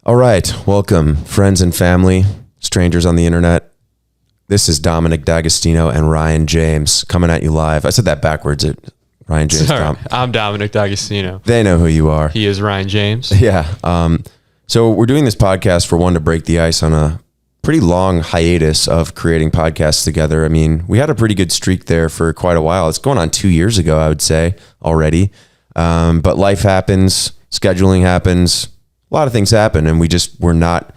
All right, welcome, friends and family, strangers on the internet. This is Dominic D'Agostino and Ryan James coming at you live. I said that backwards. Ryan James. Sorry, I'm Dominic D'Agostino. They know who you are. He is Ryan James. Yeah. So we're doing this podcast for one to break the ice on a pretty long hiatus of creating podcasts together. I mean, we had a pretty good streak there for quite a while. It's going on 2 years ago, I would say, already. But life happens, scheduling happens, a lot of things happen, and we just were not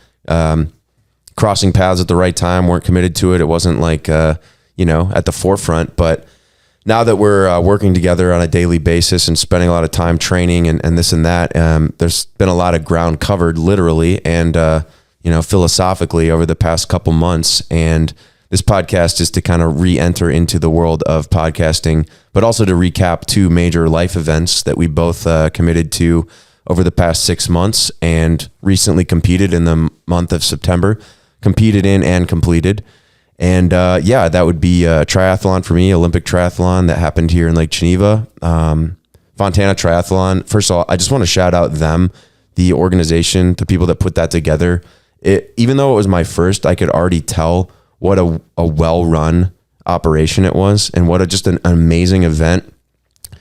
crossing paths at the right time, weren't committed to it. It wasn't like, at the forefront. But now that we're working together on a daily basis and spending a lot of time training and this and that, there's been a lot of ground covered literally and, philosophically over the past couple months. And this podcast is to kind of re-enter into the world of podcasting, but also to recap two major life events that we both committed to over the past 6 months and recently competed in the month of September, competed in and completed. And that would be a triathlon for me, Olympic triathlon that happened here in Lake Geneva. Fontana Triathlon. First of all, I just want to shout out them, the organization, the people that put that together. Even though it was my first, I could already tell what a well-run operation it was and what just an amazing event.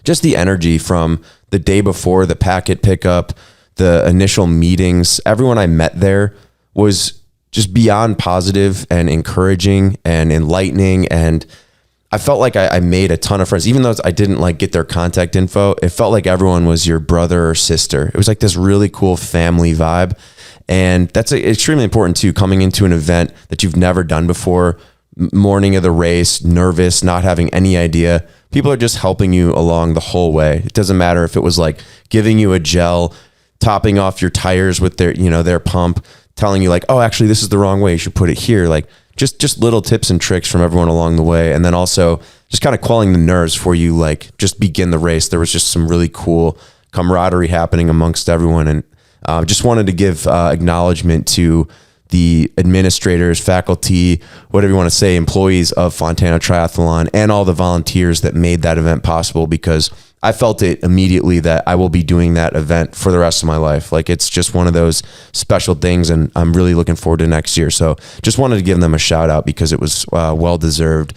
Just the energy from the day before, the packet pickup, the initial meetings, everyone I met there was just beyond positive and encouraging and enlightening. And I felt like I made a ton of friends, even though I didn't get their contact info. It felt like everyone was your brother or sister. It was like this really cool family vibe. And that's extremely important too, coming into an event that you've never done before, morning of the race, nervous, not having any idea. People are just helping you along the whole way. It doesn't matter if it was like giving you a gel, topping off your tires with their pump, telling you oh, actually this is the wrong way, you should put it here. Just little tips and tricks from everyone along the way. And then also just kind of quelling the nerves for you, just begin the race. There was just some really cool camaraderie happening amongst everyone. And just wanted to give acknowledgement to the administrators, faculty, whatever you want to say, employees of Fontana Triathlon and all the volunteers that made that event possible, because I felt it immediately that I will be doing that event for the rest of my life. It's just one of those special things, and I'm really looking forward to next year. So just wanted to give them a shout out because it was well-deserved.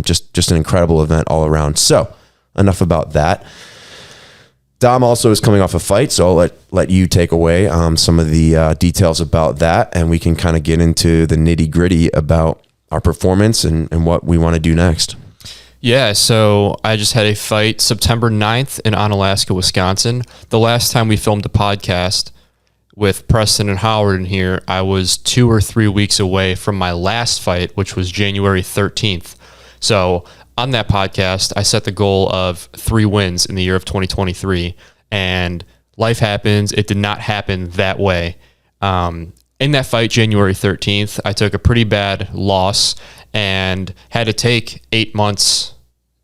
Just an incredible event all around. So enough about that. Dom also is coming off a fight, so I'll let you take away some of the details about that, and we can kind of get into the nitty-gritty about our performance and what we want to do next. Yeah, so I just had a fight September 9th in Onalaska, Wisconsin. The last time we filmed a podcast with Preston and Howard in here, I was 2 or 3 weeks away from my last fight, which was January 13th. So on that podcast, I set the goal of 3 wins in the year of 2023, and life happens. It did not happen that way. In that fight, January 13th, I took a pretty bad loss and had to take 8 months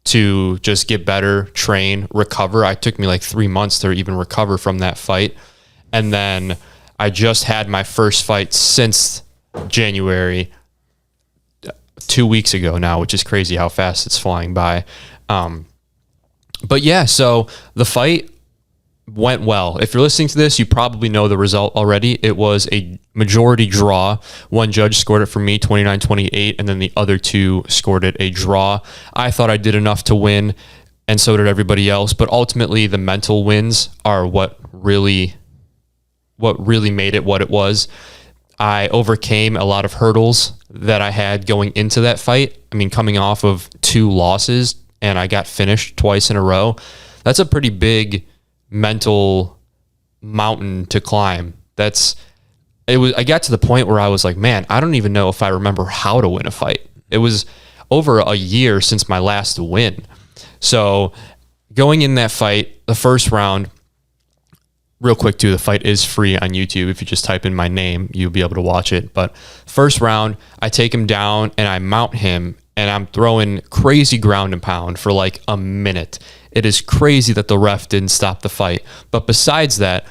to just get better, train, recover. It took me 3 months to even recover from that fight. And then I just had my first fight since January 2 weeks ago now, which is crazy how fast it's flying by. But yeah, so the fight went well. If you're listening to this, you probably know the result already. It was a majority draw. One judge scored it for me, 29-28, and then the other 2 scored it a draw. I thought I did enough to win, and so did everybody else. But ultimately, the mental wins are what really made it what it was. I overcame a lot of hurdles that I had going into that fight. I mean, coming off of 2 losses and I got finished twice in a row, that's a pretty big mental mountain to climb. I got to the point where I was like, man, I don't even know if I remember how to win a fight. It was over a year since my last win. So going in that fight, the first round, real quick too, the fight is free on YouTube. If you just type in my name, you'll be able to watch it. But first round, I take him down and I mount him, and I'm throwing crazy ground and pound for a minute. It is crazy that the ref didn't stop the fight. But besides that,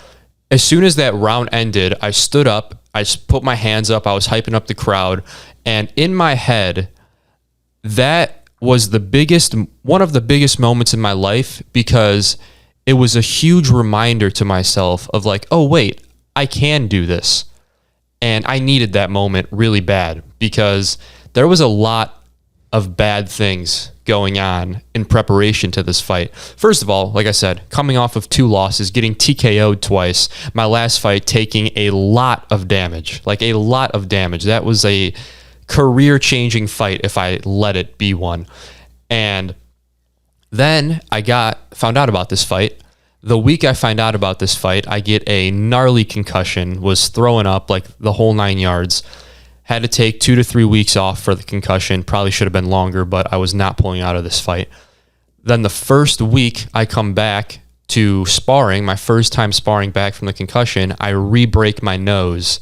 as soon as that round ended, I stood up, I put my hands up, I was hyping up the crowd, and in my head, that was one of the biggest moments in my life, because it was a huge reminder to myself of oh wait, I can do this. And I needed that moment really bad because there was a lot of bad things going on in preparation to this fight. First of all, like I said, coming off of 2 losses, getting TKO'd twice, my last fight taking a lot of damage, like a lot of damage. That was a career-changing fight if I let it be one. And then I found out about this fight. The week I find out about this fight, I get a gnarly concussion, was throwing up like the whole 9 yards. Had to take 2 to 3 weeks off for the concussion. Probably should have been longer, but I was not pulling out of this fight. Then the first week I come back to sparring, my first time sparring back from the concussion, I re-break my nose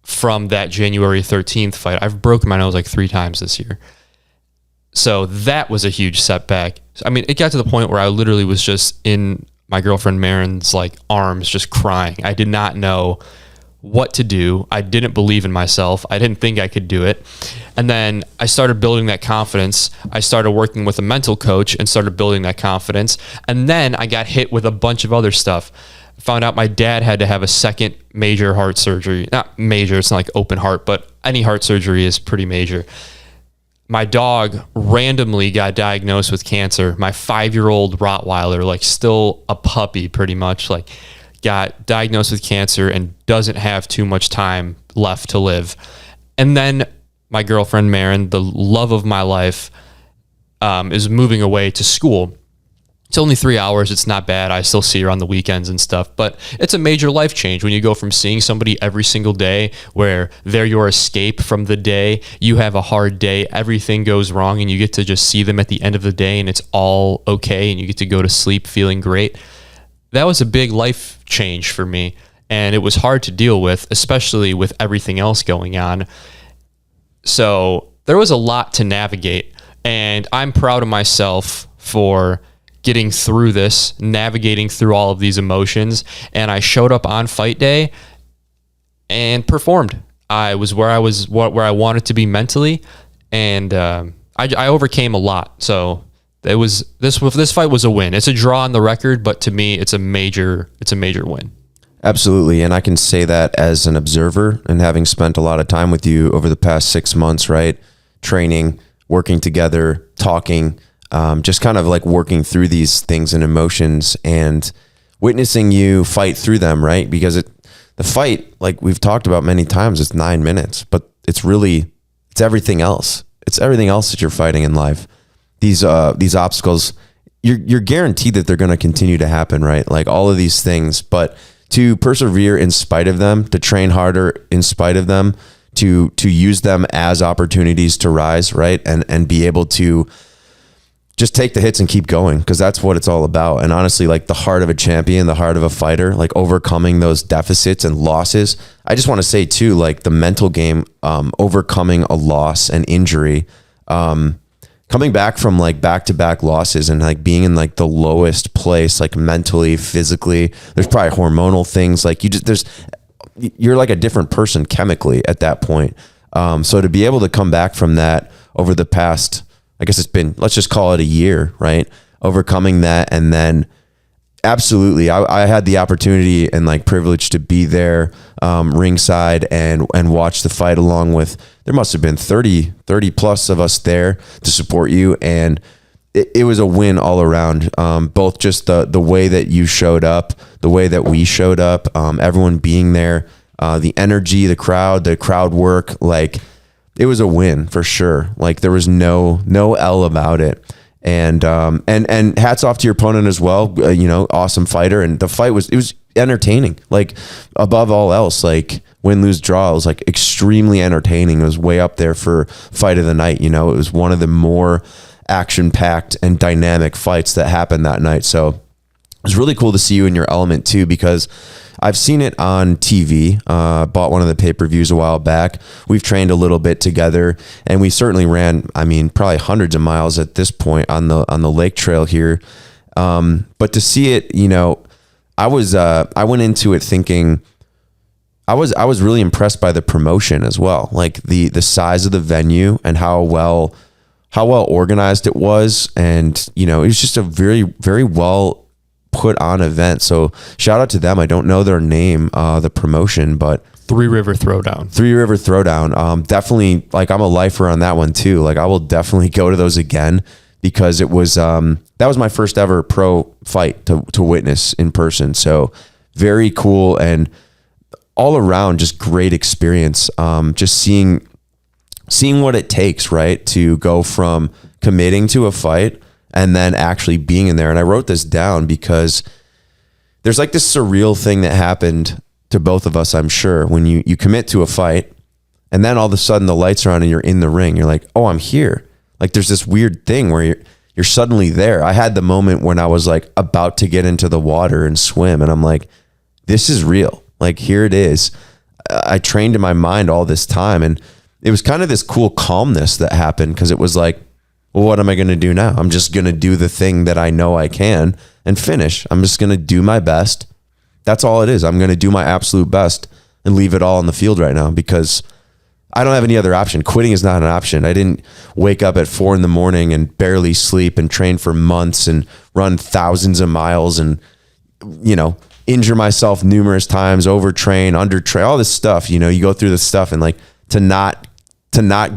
from that January 13th fight. I've broken my nose like 3 times this year. So that was a huge setback. I mean, it got to the point where I literally was just in my girlfriend Marin's like arms, just crying. I did not know what to do. I didn't believe in myself. I didn't think I could do it. And then I started building that confidence. I started working with a mental coach and started building that confidence. And then I got hit with a bunch of other stuff. Found out my dad had to have a second major heart surgery. Not major, it's not like open heart, but any heart surgery is pretty major. My dog randomly got diagnosed with cancer. My 5-year-old Rottweiler, like still a puppy pretty much, like got diagnosed with cancer and doesn't have too much time left to live. And then my girlfriend Marin, the love of my life, is moving away to school. It's only 3 hours. It's not bad. I still see her on the weekends and stuff, but it's a major life change when you go from seeing somebody every single day where they're your escape from the day. You have a hard day, everything goes wrong, and you get to just see them at the end of the day and it's all okay and you get to go to sleep feeling great. That was a big life change for me, and it was hard to deal with, especially with everything else going on. So there was a lot to navigate, and I'm proud of myself for getting through this, navigating through all of these emotions. And I showed up on fight day and performed. I was where I wanted to be mentally, and I overcame a lot. So it was this fight was a win. It's a draw on the record, but to me, it's a major win. Absolutely. And I can say that as an observer and having spent a lot of time with you over the past 6 months, right? Training, working together, talking, just kind of like working through these things and emotions and witnessing you fight through them, right? Because the fight, like we've talked about many times, it's 9 minutes, but it's everything else. It's everything else that you're fighting in life. These obstacles, you're guaranteed that they're going to continue to happen, right? Like all of these things, but to persevere in spite of them, to train harder in spite of them, to use them as opportunities to rise, right? And be able to just take the hits and keep going, because that's what it's all about. And honestly, like the heart of a champion, the heart of a fighter, like overcoming those deficits and losses. I just want to say too, like the mental game, overcoming a loss and injury, coming back from like back-to-back losses and like being in like the lowest place, like mentally, physically. There's probably hormonal things, like you're like a different person chemically at that point. So to be able to come back from that over the past, I guess it's been, let's just call it a year, right? Overcoming that. And then absolutely, I had the opportunity and like privilege to be there ringside and watch the fight along with, there must have been 30 plus of us there to support you. And it was a win all around, both just the way that you showed up, the way that we showed up, everyone being there, the energy, the crowd work, like it was a win for sure. Like there was no L about it. And hats off to your opponent as well. Awesome fighter. And the fight was entertaining. Like above all else, like win, lose, draw, it was like extremely entertaining. It was way up there for fight of the night. It was one of the more action packed and dynamic fights that happened that night. So it was really cool to see you in your element too, because I've seen it on TV, bought one of the pay-per-views a while back. We've trained a little bit together, and we certainly ran, probably hundreds of miles at this point on the lake trail here. But to see it, I went into it thinking, I was really impressed by the promotion as well. Like the size of the venue and how well organized it was. And, it was just a very, very well put on event. So shout out to them. I don't know their name, the promotion, but Three River Throwdown. Definitely, like, I'm a lifer on that one too. Like, I will definitely go to those again, because it was, that was my first ever pro fight to witness in person. So very cool, and all around just great experience. Just seeing what it takes, right, to go from committing to a fight and then actually being in there. And I wrote this down because there's like this surreal thing that happened to both of us, I'm sure, when you commit to a fight and then all of a sudden the lights are on and you're in the ring. You're like, oh, I'm here. Like, there's this weird thing where you're suddenly there. I had the moment when I was like about to get into the water and swim, and I'm like, this is real. Like, here it is. I trained in my mind all this time, and it was kind of this cool calmness that happened, because it was like, well, what am I going to do now? I'm just going to do the thing that I know I can and finish. I'm just going to do my best. That's all it is. I'm going to do my absolute best and leave it all on the field right now, because I don't have any other option. Quitting is not an option. I didn't wake up at 4 a.m. and barely sleep and train for months and run thousands of miles and, injure myself numerous times, overtrain, undertrain, all this stuff. You go through this stuff, and like to not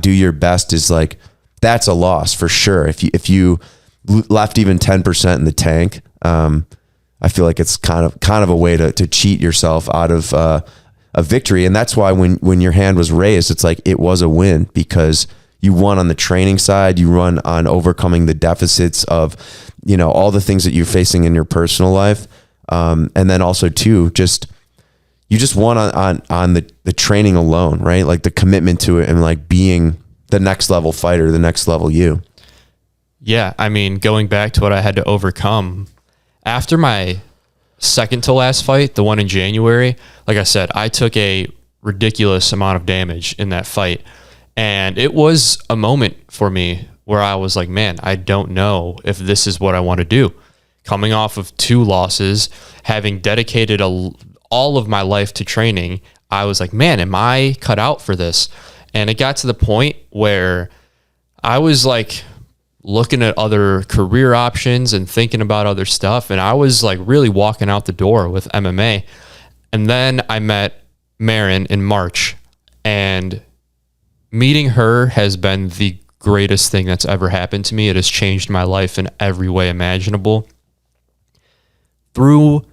do your best is like, that's a loss for sure. If you left even 10% in the tank, I feel like it's kind of a way to cheat yourself out of a victory. And that's why when your hand was raised, it's like it was a win, because you won on the training side, you won on overcoming the deficits of, all the things that you're facing in your personal life. And then also too, you just won on the training alone, right? Like the commitment to it and like being the next level fighter, the next level you. Yeah. I mean, going back to what I had to overcome after my second to last fight, the one in January, like I said, I took a ridiculous amount of damage in that fight. And it was a moment for me where I was like, man, I don't know if this is what I want to do. Coming off of 2 losses, having dedicated all of my life to training, I was like, man, am I cut out for this? And it got to the point where I was like looking at other career options and thinking about other stuff. And I was like really walking out the door with MMA. And then I met Marin in March, and meeting her has been the greatest thing that's ever happened to me. It has changed my life in every way imaginable. Through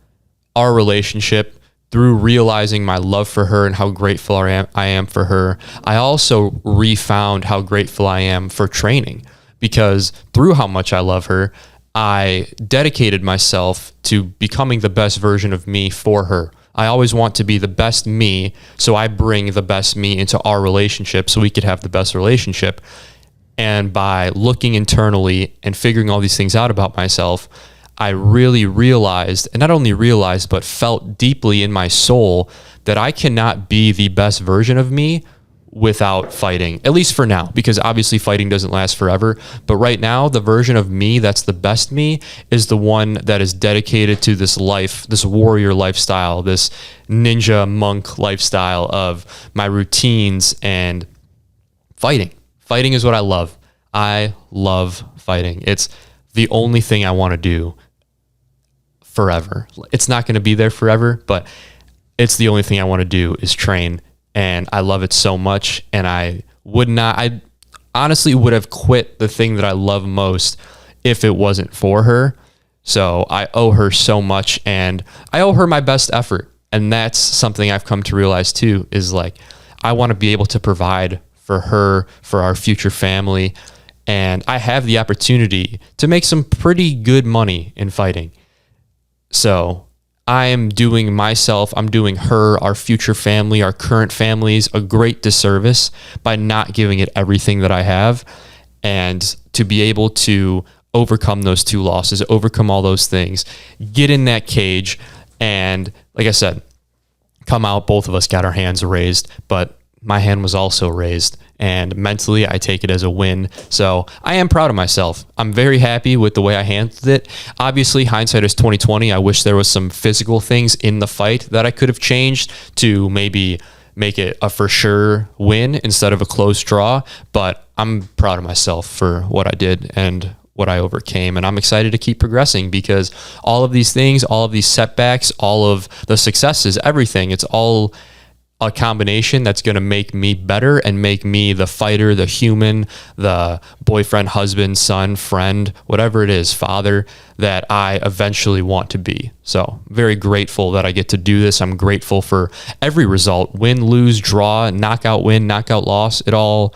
our relationship, through realizing my love for her and how grateful I am for her, I also refound how grateful I am for training, because through how much I love her, I dedicated myself to becoming the best version of me for her. I always want to be the best me, so I bring the best me into our relationship so we could have the best relationship. And by looking internally and figuring all these things out about myself, I really realized, and not only realized, but felt deeply in my soul that I cannot be the best version of me without fighting, at least for now, because obviously fighting doesn't last forever. But right now, the version of me that's the best me is the one that is dedicated to this life, this warrior lifestyle, this ninja monk lifestyle of my routines and fighting. Fighting is what I love. I love fighting. It's the only thing I want to do forever. It's not going to be there forever, but it's the only thing I want to do is train. And I love it so much. And I honestly would have quit the thing that I love most if it wasn't for her. So I owe her so much, and I owe her my best effort. And that's something I've come to realize too, is like, I want to be able to provide for her, for our future family. And I have the opportunity to make some pretty good money in fighting. So I am doing myself, I'm doing her, our future family, our current families a great disservice by not giving it everything that I have. And to be able to overcome those 2 losses, overcome all those things, get in that cage, and like I said, come out, both of us got our hands raised, but my hand was also raised, and mentally I take it as a win. So I am proud of myself. I'm very happy with the way I handled it. Obviously, hindsight is 2020. I wish there was some physical things in the fight that I could have changed to maybe make it a for sure win instead of a close draw. But I'm proud of myself for what I did and what I overcame. And I'm excited to keep progressing because all of these things, all of these setbacks, all of the successes, everything, it's all a combination that's going to make me better and make me the fighter, the human, the boyfriend, husband, son, friend, whatever it is, father, that I eventually want to be. So very grateful that I get to do this. I'm grateful for every result, win, lose, draw, knockout win, knockout loss. It all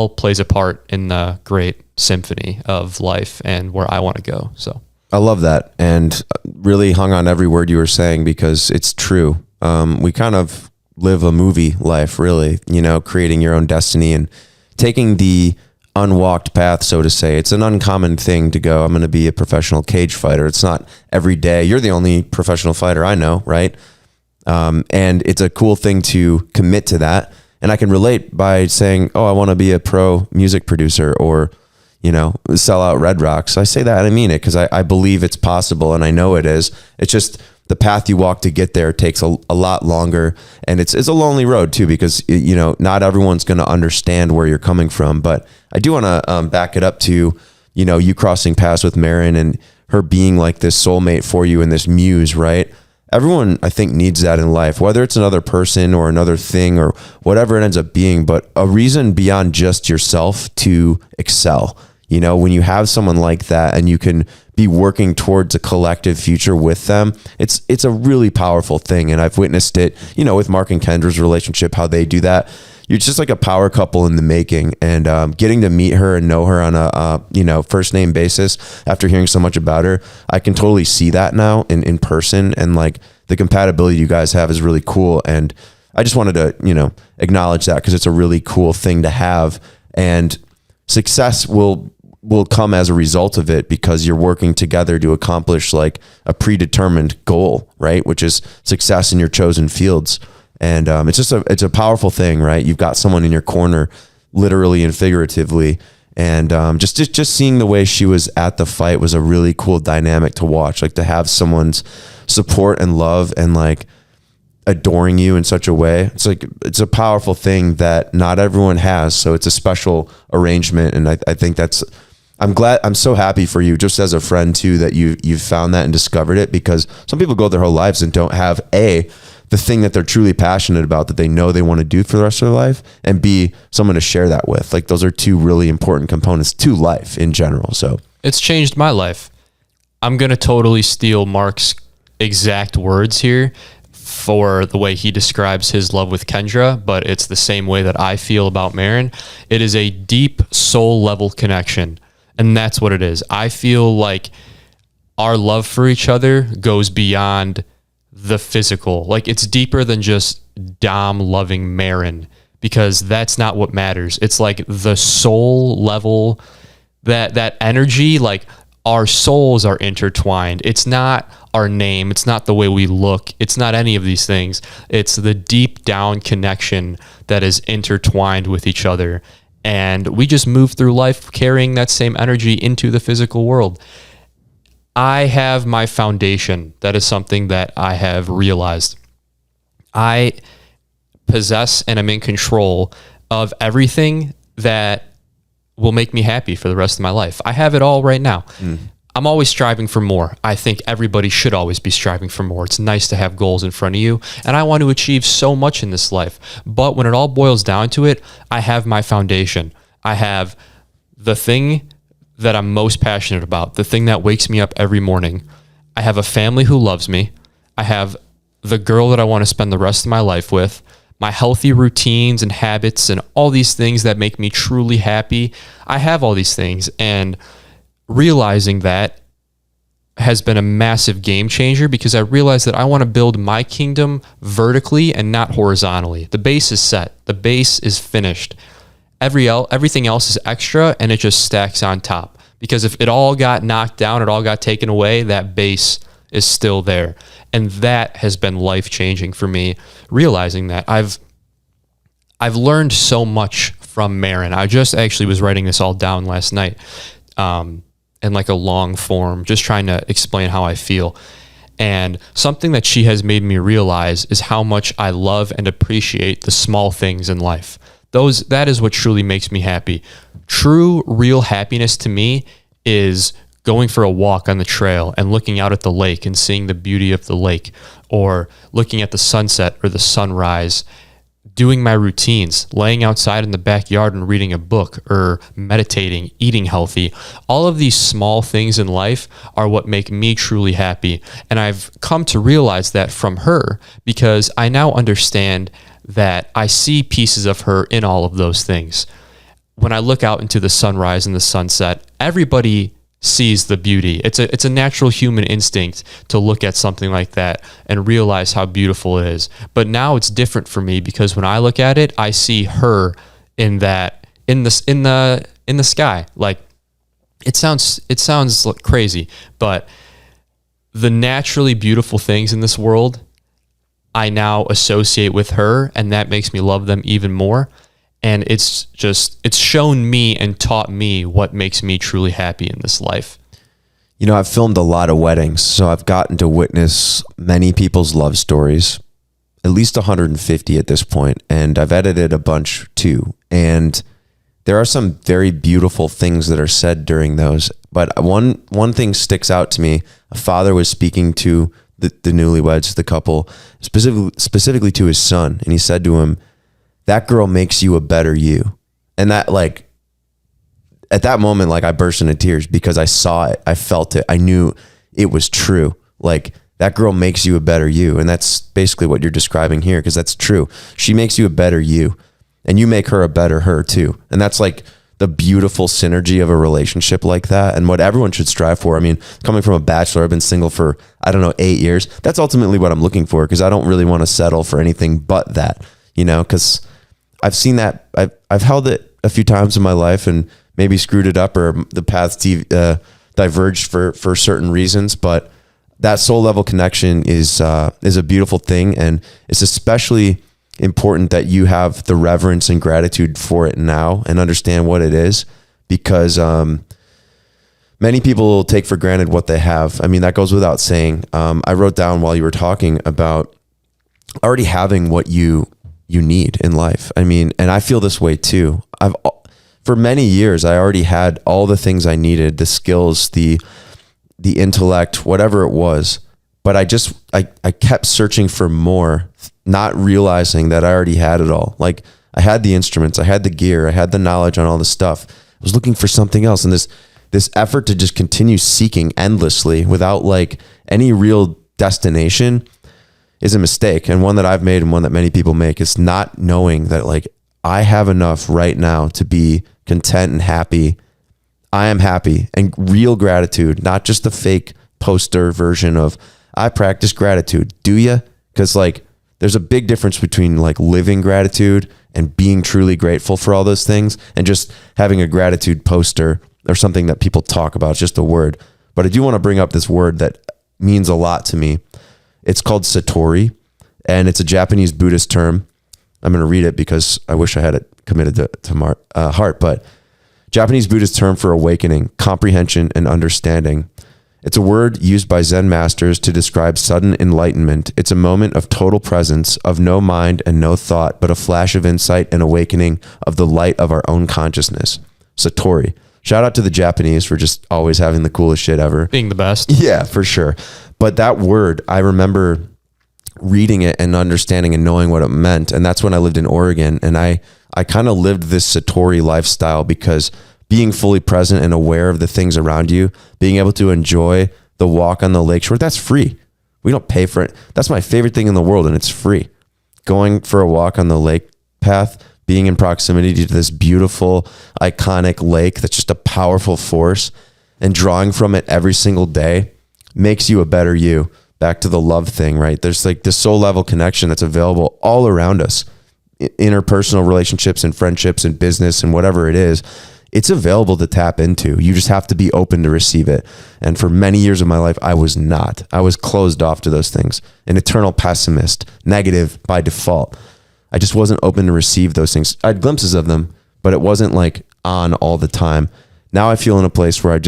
plays a part in the great symphony of life and where I want to go. So I love that, and really hung on every word you were saying because it's true. We kind of live a movie life, really, creating your own destiny and taking the unwalked path, so to say. It's an uncommon thing to go, I'm going to be a professional cage fighter. It's not every day. You're the only professional fighter I know, right? And it's a cool thing to commit to that. And I can relate by saying, oh, I want to be a pro music producer or, sell out Red Rocks. I say that and I mean it because I believe it's possible and I know it is. It's just the path you walk to get there takes a lot longer, and it's a lonely road too because not everyone's going to understand where you're coming from. But I do want to back it up to you crossing paths with Marin and her being like this soulmate for you and this muse, right? Everyone I think needs that in life, whether it's another person or another thing or whatever it ends up being, but a reason beyond just yourself to excel. When you have someone like that and you can be working towards a collective future with them, it's a really powerful thing. And I've witnessed it, with Mark and Kendra's relationship, how they do that. You're just like a power couple in the making, and getting to meet her and know her on a first name basis after hearing so much about her, I can totally see that now in person, and like the compatibility you guys have is really cool. And I just wanted to acknowledge that because it's a really cool thing to have, and success will come as a result of it because you're working together to accomplish like a predetermined goal, right? Which is success in your chosen fields. And it's a powerful thing, right? You've got someone in your corner, literally and figuratively. And just seeing the way she was at the fight was a really cool dynamic to watch. Like to have someone's support and love and like adoring you in such a way. It's a powerful thing that not everyone has. So it's a special arrangement. And I think I'm so happy for you just as a friend too, that you've found that and discovered it, because some people go their whole lives and don't have the thing that they're truly passionate about that they know they want to do for the rest of their life, and B, someone to share that with. Like those are two really important components to life in general. So it's changed my life. I'm going to totally steal Mark's exact words here for the way he describes his love with Kendra, but it's the same way that I feel about Marin. It is a deep soul level connection. And that's what it is. I feel like our love for each other goes beyond the physical. Like it's deeper than just Dom loving Marin, because that's not what matters. It's like the soul level, that energy, like our souls are intertwined. It's not our name. It's not the way we look. It's not any of these things. It's the deep down connection that is intertwined with each other. And we just move through life carrying that same energy into the physical world. I have my foundation. That is something that I have realized. I possess and am in control of everything that will make me happy for the rest of my life. I have it all right now. I'm always striving for more. I think everybody should always be striving for more. It's nice to have goals in front of you, and I want to achieve so much in this life. But when it all boils down to it, I have my foundation. I have the thing that I'm most passionate about, the thing that wakes me up every morning. I have a family who loves me. I have the girl that I want to spend the rest of my life with, my healthy routines and habits and all these things that make me truly happy. I have all these things, and realizing that has been a massive game changer, because I realized that I want to build my kingdom vertically and not horizontally. The base is set. The base is finished. Everything else is extra, and it just stacks on top. Because if it all got knocked down, it all got taken away, that base is still there. And that has been life-changing for me, realizing that I've learned so much from Marin. I just actually was writing this all down last night. In like a long form, just trying to explain how I feel. And something that she has made me realize is how much I love and appreciate the small things in life. That is what truly makes me happy. True, real happiness to me is going for a walk on the trail and looking out at the lake and seeing the beauty of the lake, or looking at the sunset or the sunrise, doing my routines, laying outside in the backyard and reading a book, or meditating, eating healthy. All of these small things in life are what make me truly happy. And I've come to realize that from her, because I now understand that I see pieces of her in all of those things. When I look out into the sunrise and the sunset, everybody sees the beauty. It's a natural human instinct to look at something like that and realize how beautiful it is. But now it's different for me, because when I look at it, I see her in the sky. Like, it sounds like crazy, but the naturally beautiful things in this world, I now associate with her, and that makes me love them even more. And it's shown me and taught me what makes me truly happy in this life. You know, I've filmed a lot of weddings, so I've gotten to witness many people's love stories, at least 150 at this point, and I've edited a bunch too. And there are some very beautiful things that are said during those. But one thing sticks out to me. A father was speaking to the newlyweds, the couple, specifically to his son, and he said to him, "That girl makes you a better you." And that, like, at that moment, like, I burst into tears because I saw it. I felt it. I knew it was true. Like, that girl makes you a better you. And that's basically what you're describing here, because that's true. She makes you a better you, and you make her a better her too. And that's like the beautiful synergy of a relationship like that, and what everyone should strive for. I mean, coming from a bachelor, I've been single for, 8 years. That's ultimately what I'm looking for, because I don't really want to settle for anything but that, you know, because I've seen that. I've held it a few times in my life and maybe screwed it up, or the paths diverged for certain reasons. But that soul level connection is a beautiful thing, and it's especially important that you have the reverence and gratitude for it now and understand what it is, because many people take for granted what they have. I mean, that goes without saying. I wrote down while you were talking about already having what you need in life. I mean, and I feel this way too. For many years, I already had all the things I needed, the skills, the intellect, whatever it was. But I kept searching for more, not realizing that I already had it all. Like, I had the instruments, I had the gear, I had the knowledge on all the stuff. I was looking for something else. And this effort to just continue seeking endlessly without like any real destination is a mistake, and one that I've made, and one that many people make, is not knowing that, like, I have enough right now to be content and happy. I am happy, and real gratitude, not just the fake poster version of I practice gratitude. Do you? Because, like, there's a big difference between like living gratitude and being truly grateful for all those things, and just having a gratitude poster or something that people talk about. It's just a word. But I do want to bring up this word that means a lot to me. It's called Satori, and it's a Japanese Buddhist term. I'm going to read it because I wish I had it committed to heart, but Japanese Buddhist term for awakening, comprehension, and understanding. It's a word used by Zen masters to describe sudden enlightenment. It's a moment of total presence, of no mind and no thought, but a flash of insight and awakening of the light of our own consciousness. Satori. Shout out to the Japanese for just always having the coolest shit ever. Being the best. Yeah, for sure. But that word, I remember reading it and understanding and knowing what it meant. And that's when I lived in Oregon. And I kind of lived this Satori lifestyle, because being fully present and aware of the things around you, being able to enjoy the walk on the lakeshore, that's free. We don't pay for it. That's my favorite thing in the world, and it's free. Going for a walk on the lake path, being in proximity to this beautiful, iconic lake that's just a powerful force, and drawing from it every single day makes you a better you. Back to the love thing, right? There's like this soul level connection that's available all around us. Interpersonal relationships and friendships and business and whatever it is, it's available to tap into. You just have to be open to receive it. And for many years of my life, I was not. I was closed off to those things. An eternal pessimist, negative by default. I just wasn't open to receive those things. I had glimpses of them, but it wasn't like on all the time. Now I feel in a place where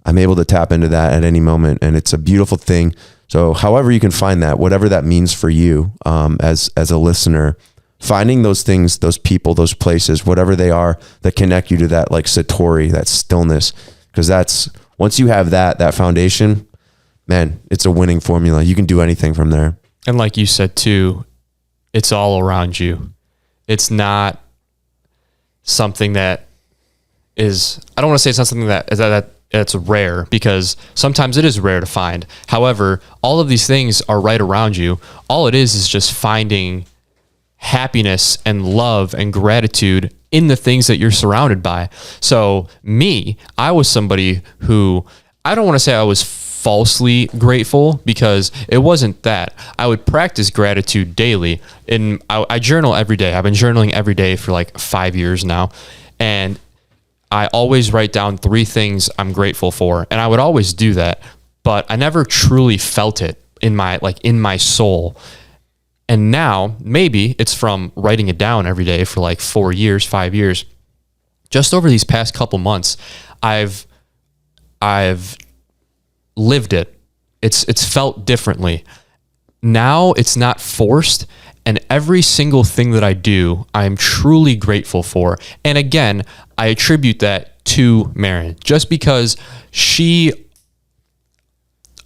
I'm able to tap into that at any moment, and it's a beautiful thing. So however you can find that, whatever that means for you, as a listener, finding those things, those people, those places, whatever they are that connect you to that like Satori, that stillness, Because that's, once you have that foundation, man, it's a winning formula. You can do anything from there. And like you said too, it's all around you. It's not something that is, I don't want to say it's not something that's rare, because sometimes it is rare to find. However, all of these things are right around you. All it is just finding happiness and love and gratitude in the things that you're surrounded by. So I was somebody who, I don't want to say I was falsely grateful, because it wasn't that. I would practice gratitude daily, and I journal every day. I've been journaling every day for like 5 years now, and I always write down 3 things I'm grateful for, and I would always do that, but I never truly felt it in my soul. And now maybe it's from writing it down every day for like 4 years, 5 years. Just over these past couple months, I've lived it. It's felt differently. Now it's not forced, and every single thing that I do, I'm truly grateful for. And again, I attribute that to Marin, just because she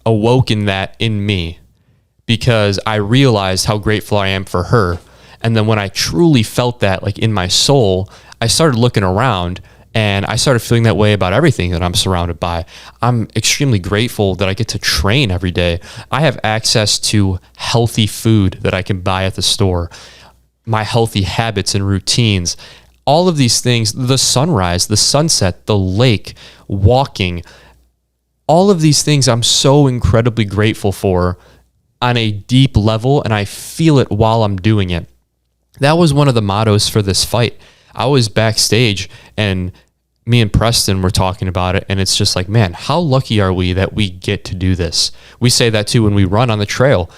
awoken that in me, because I realized how grateful I am for her. And then when I truly felt that like in my soul, I started looking around, and I started feeling that way about everything that I'm surrounded by. I'm extremely grateful that I get to train every day. I have access to healthy food that I can buy at the store, my healthy habits and routines, all of these things, the sunrise, the sunset, the lake, walking, all of these things I'm so incredibly grateful for on a deep level, and I feel it while I'm doing it. That was one of the mottos for this fight. I was backstage, and me and Preston were talking about it, and it's just like, man, how lucky are we that we get to do this? We say that too when we run on the trail.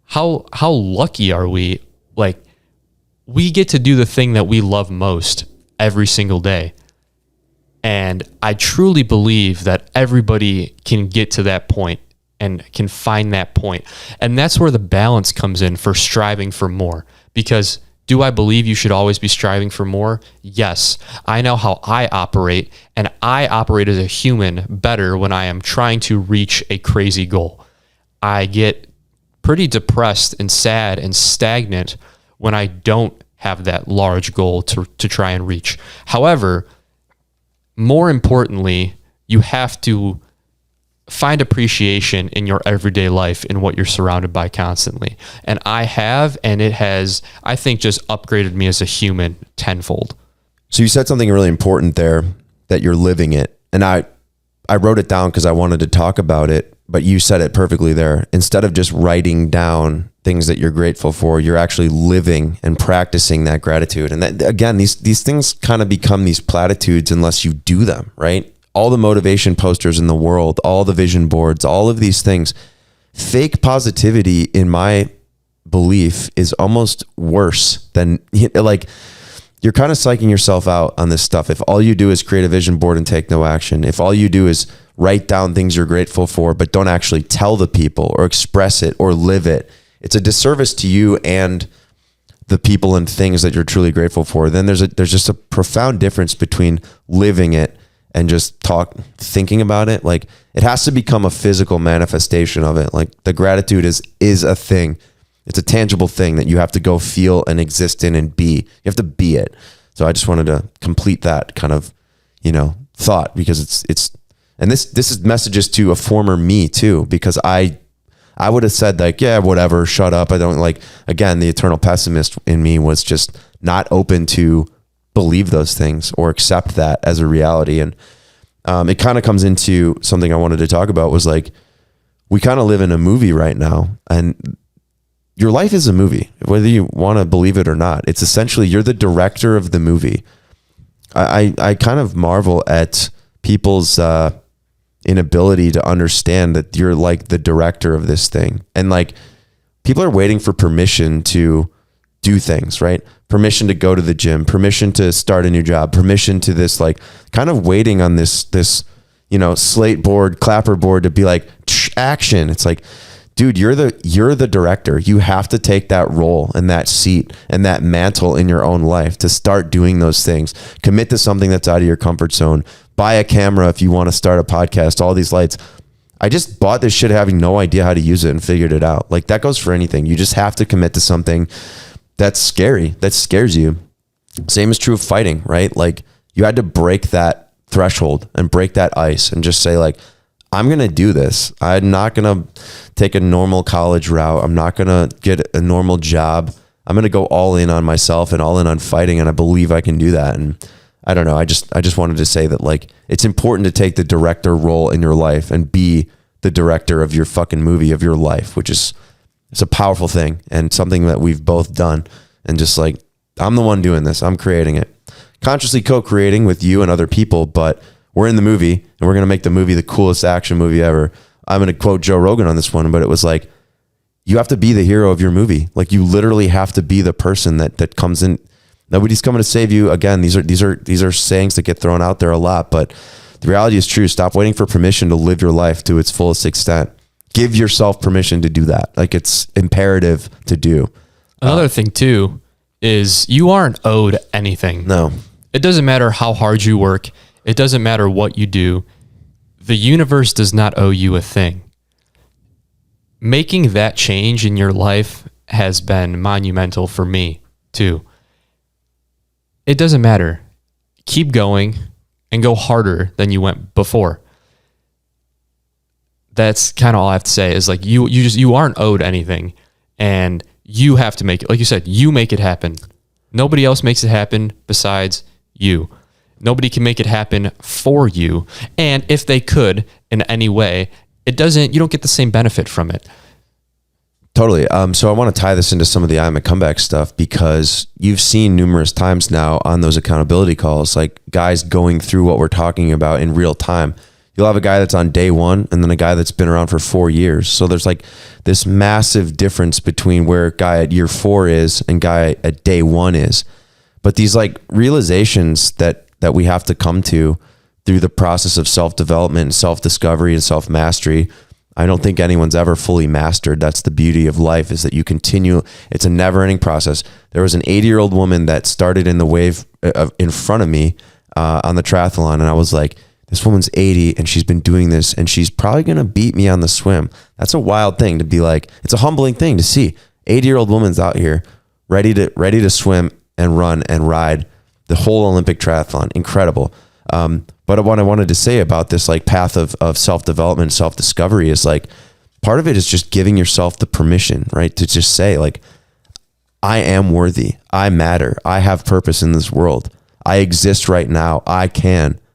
How lucky are we? Like, we get to do the thing that we love most every single day. And I truly believe that everybody can get to that point and can find that point. And that's where the balance comes in for striving for more. Because do I believe you should always be striving for more? Yes. I know how I operate, and I operate as a human better when I am trying to reach a crazy goal. I get pretty depressed and sad and stagnant when I don't have that large goal to try and reach. However, more importantly, you have to find appreciation in your everyday life in what you're surrounded by constantly. And I have, and it has, I think, just upgraded me as a human tenfold. So you said something really important there, that you're living it. And I wrote it down because I wanted to talk about it, but you said it perfectly there. Instead of just writing down things that you're grateful for, you're actually living and practicing that gratitude. And that, again, these things kind of become these platitudes unless you do them, right? All the motivation posters in the world, all the vision boards, all of these things, fake positivity, in my belief, is almost worse than, like, you're kind of psyching yourself out on this stuff. If all you do is create a vision board and take no action, if all you do is write down things you're grateful for, but don't actually tell the people or express it or live it, it's a disservice to you and the people and things that you're truly grateful for. Then there's just a profound difference between living it and just thinking about it. Like, it has to become a physical manifestation of it. Like, the gratitude is a thing. It's a tangible thing that you have to go feel and exist in and be. You have to be it. So I just wanted to complete that kind of, thought, because it's, and this is messages to a former me too, because I would have said, like, yeah, whatever, shut up. I don't, like, again, the eternal pessimist in me was just not open to believe those things or accept that as a reality. And it kind of comes into something I wanted to talk about, was like, we kind of live in a movie right now, and your life is a movie, whether you want to believe it or not. It's essentially, you're the director of the movie. I kind of marvel at people's inability to understand that you're like the director of this thing. And like, people are waiting for permission to do things, right? Permission to go to the gym, permission to start a new job, permission to this, like, kind of waiting on this slate board, clapper board to be like, action. It's like, dude, you're the director. You have to take that role and that seat and that mantle in your own life to start doing those things. Commit to something that's out of your comfort zone. Buy a camera if you want to start a podcast, all these lights. I just bought this shit having no idea how to use it and figured it out. Like that goes for anything. You just have to commit to something that's scary, that scares you. Same is true of fighting, right? Like you had to break that threshold and break that ice and just say like, I'm going to do this. I'm not going to take a normal college route. I'm not going to get a normal job. I'm going to go all in on myself and all in on fighting. And I believe I can do that. And I don't know. I just wanted to say that like, it's important to take the director role in your life and be the director of your fucking movie of your life, which is, it's a powerful thing and something that we've both done. And just like, I'm the one doing this. I'm creating it, consciously co-creating with you and other people, but we're in the movie and we're going to make the movie the coolest action movie ever. I'm going to quote Joe Rogan on this one, but it was like, you have to be the hero of your movie. Like you literally have to be the person that comes in. Nobody's coming to save you. Again, these are sayings that get thrown out there a lot, but the reality is true. Stop waiting for permission to live your life to its fullest extent. Give yourself permission to do that. Like it's imperative to do. Another thing too is you aren't owed anything. No. It doesn't matter how hard you work. It doesn't matter what you do. The universe does not owe you a thing. Making that change in your life has been monumental for me too. It doesn't matter. Keep going and go harder than you went before. That's kind of all I have to say is like you aren't owed anything and you have to make it. Like you said, you make it happen. Nobody else makes it happen besides you. Nobody can make it happen for you. And if they could in any way, you don't get the same benefit from it. Totally. So I want to tie this into some of the I'm a comeback stuff because you've seen numerous times now on those accountability calls, like guys going through what we're talking about in real time. You'll have a guy that's on day one and then a guy that's been around for 4 years. So there's like this massive difference between where a guy at year 4 is and guy at day 1 is. But these like realizations that we have to come to through the process of self-development and self-discovery and self-mastery, I don't think anyone's ever fully mastered. That's the beauty of life, is that you continue. It's a never-ending process. There was an 80-year-old woman that started in the wave in front of me on the triathlon, and I was like, this woman's 80 and she's been doing this and she's probably going to beat me on the swim. That's a wild thing to be like. It's a humbling thing to see. 80-year-old woman's out here ready to swim and run and ride the whole Olympic triathlon. Incredible. But what I wanted to say about this like path of self-development, self-discovery is like, part of it is just giving yourself the permission, right? To just say like, I am worthy. I matter. I have purpose in this world. I exist right now.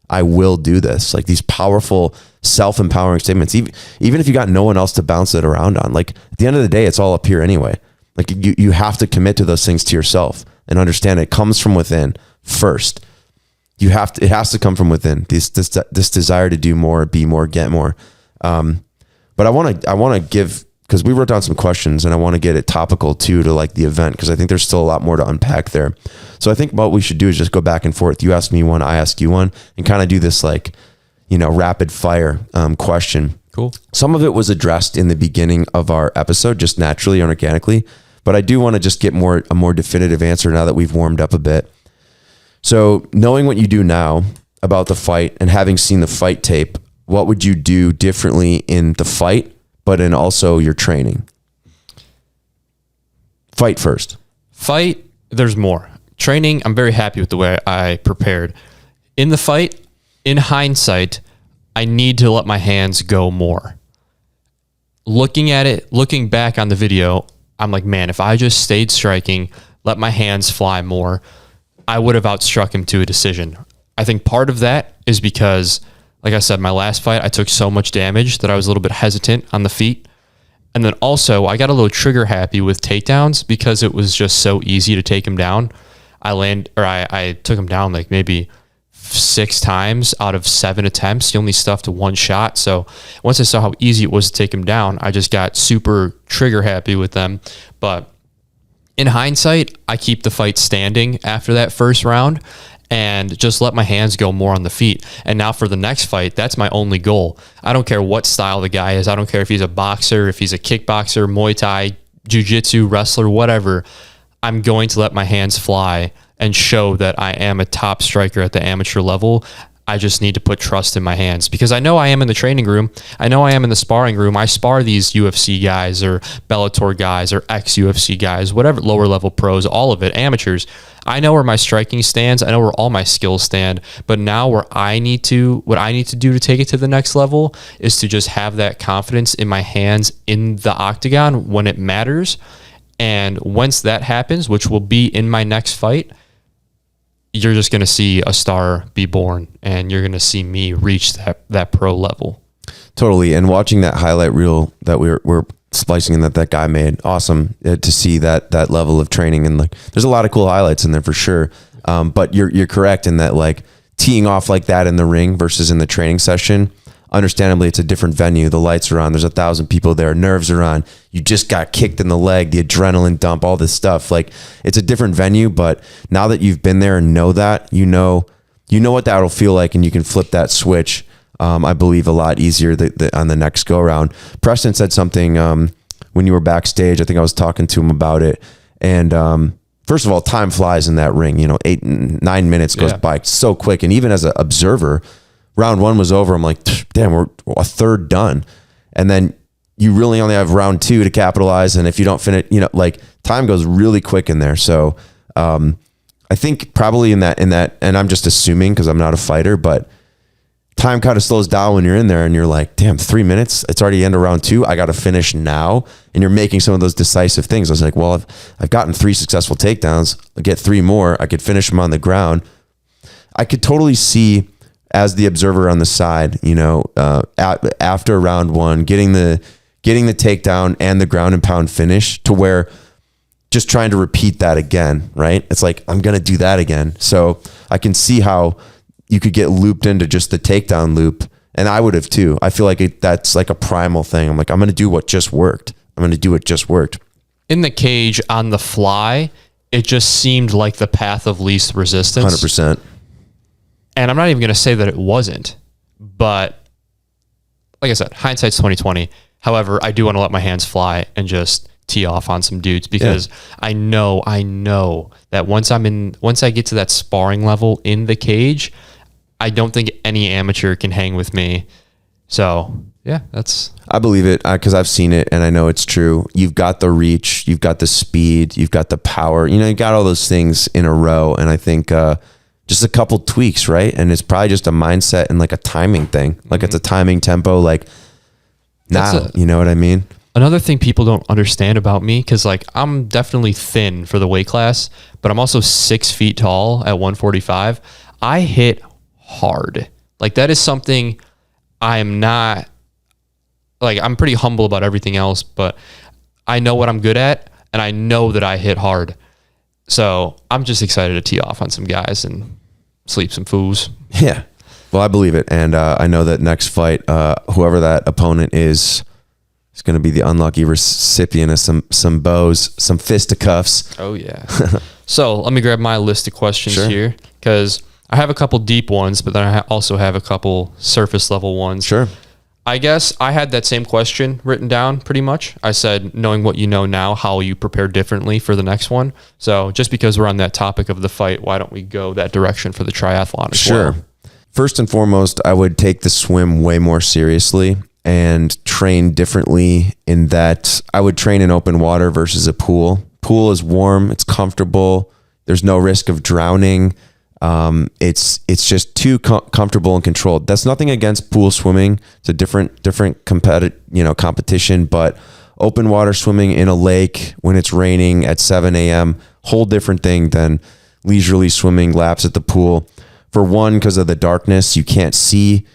I will do this. Like these powerful self-empowering statements, even if you got no one else to bounce it around on, like at the end of the day, it's all up here anyway. Like you have to commit to those things to yourself and understand it comes from within first. It has to come from within, this desire to do more, be more, get more. But I want to give, because we wrote down some questions and I want to get it topical too to like the event, because I think there's still a lot more to unpack there. So I think what we should do is just go back and forth. You ask me one, I ask you one, and kind of do this like, rapid fire question. Cool. Some of it was addressed in the beginning of our episode, just naturally and organically, but I do want to just get a more definitive answer now that we've warmed up a bit. So knowing what you do now about the fight and having seen the fight tape, what would you do differently in the fight, but in also your training? Fight first. Fight, there's more. Training, I'm very happy with the way I prepared. In the fight, in hindsight, I need to let my hands go more. Looking at it, looking back on the video, I'm like, man, if I just stayed striking, let my hands fly more, I would have outstruck him to a decision. I think part of that is because, like I said, my last fight, I took so much damage that I was a little bit hesitant on the feet. And then also, I got a little trigger happy with takedowns because it was just so easy to take him down. I took him down like maybe 6 times out of 7 attempts. He only stuffed 1 shot. So once I saw how easy it was to take him down, I just got super trigger happy with them. But in hindsight, I keep the fight standing after that first round. and just let my hands go more on the feet. And now for the next fight, that's my only goal. I don't care what style the guy is. I don't care if he's a boxer, if he's a kickboxer, Muay Thai, jiu-jitsu, wrestler, whatever. I'm going to let my hands fly and show that I am a top striker at the amateur level. I just need to put trust in my hands, because I know I am in the training room. I know I am in the sparring room. I spar these UFC guys or Bellator guys or ex-UFC guys, whatever, lower level pros, all of it, amateurs. I know where my striking stands. I know where all my skills stand. But now what I need to do to take it to the next level is to just have that confidence in my hands in the octagon when it matters. And once that happens, which will be in my next fight, you're just going to see a star be born, and you're going to see me reach that pro level. Totally. And watching that highlight reel that we're splicing in that guy made, awesome to see that level of training. And like, there's a lot of cool highlights in there for sure. But you're correct in that, like, teeing off like that in the ring versus in the training session, understandably, it's a different venue. The lights are on. There's 1,000 people there. Nerves are on. You just got kicked in the leg, the adrenaline dump, all this stuff. Like, it's a different venue, but now that you've been there and know that, you know what that'll feel like, and you can flip that switch, I believe, a lot easier on the next go around. Preston said something when you were backstage. I think I was talking to him about it. And first of all, time flies in that ring. 8-9 minutes goes by so quick. And even as an observer, round one was over. I'm like, damn, we're a third done. And then you really only have round two to capitalize. And if you don't finish, like, time goes really quick in there. So I think probably in that, and I'm just assuming because I'm not a fighter, but time kind of slows down when you're in there and you're like, damn, 3 minutes. It's already end of round two. I got to finish now. And you're making some of those decisive things. I was like, well, I've gotten 3 successful takedowns. I get 3 more. I could finish them on the ground. I could totally see, as the observer on the side, after round one, getting the takedown and the ground and pound finish, to where just trying to repeat that again, right? It's like, I'm going to do that again. So I can see how you could get looped into just the takedown loop. And I would have too. I feel like that's like a primal thing. I'm like, I'm going to do what just worked. I'm going to do what just worked. In the cage on the fly, it just seemed like the path of least resistance. 100%. And I'm not even going to say that it wasn't, but like I said, hindsight's 20/20. However, I do want to let my hands fly and just tee off on some dudes, because I know that once I get to that sparring level in the cage, I don't think any amateur can hang with me. So yeah, I believe it because I've seen it and I know it's true. You've got the reach, you've got the speed, you've got the power, you got all those things in a row. And I think, just a couple tweaks, right? And it's probably just a mindset and like a timing thing. Like, it's a timing tempo, like, you know what I mean? Another thing people don't understand about me, because like, I'm definitely thin for the weight class, but I'm also 6 feet tall at 145. I hit hard. Like, that is something I'm not, like, I'm pretty humble about everything else, but I know what I'm good at, and I know that I hit hard. So I'm just excited to tee off on some guys and sleep some fools. Yeah. Well, I believe it. And I know that next fight, whoever that opponent is going to be the unlucky recipient of some bows, some fisticuffs. Oh, yeah. So let me grab my list of questions here, because I have a couple deep ones, but then I also have a couple surface level ones. Sure. I guess I had that same question written down pretty much. I said, knowing what you know now, how will you prepare differently for the next one? So just because we're on that topic of the fight, why don't we go that direction for the triathlon as well? Sure. First and foremost, I would take the swim way more seriously and train differently, in that I would train in open water versus a pool. Pool is warm, it's comfortable, there's no risk of drowning. It's just too comfortable and controlled. That's nothing against pool swimming. It's a different competition, but open water swimming in a lake when it's raining at 7 a.m., whole different thing than leisurely swimming laps at the pool. For one, because of the darkness, you can't see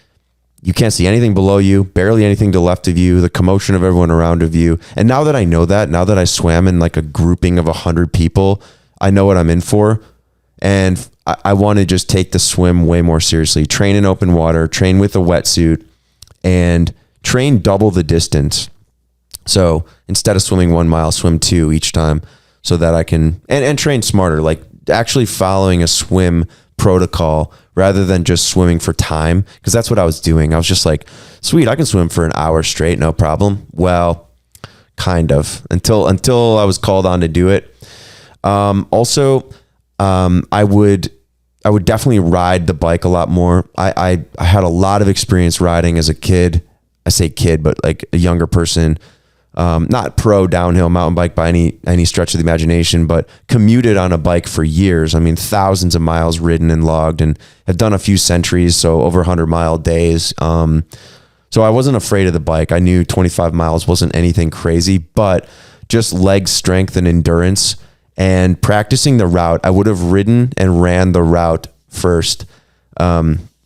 anything below you, barely anything to the left of you, the commotion of everyone around of you. And now that I know that, now that I swam in like a grouping of 100 people, I know what I'm in for. And I want to just take the swim way more seriously. Train in open water, train with a wetsuit, and train double the distance. So instead of swimming 1 mile, swim 2 each time, so that I can, and train smarter, like actually following a swim protocol rather than just swimming for time, because that's what I was doing. I was just like, sweet, I can swim for an hour straight, no problem. Well, kind of, until I was called on to do it. Also, I would definitely ride the bike a lot more. I had a lot of experience riding as a kid. I say kid, but like a younger person, not pro downhill mountain bike by any stretch of the imagination, but commuted on a bike for years. I mean, thousands of miles ridden and logged, and have done a few centuries. So over 100-mile days. So I wasn't afraid of the bike. I knew 25 miles wasn't anything crazy, but just leg strength and endurance and practicing the route. I would have ridden and ran the route first,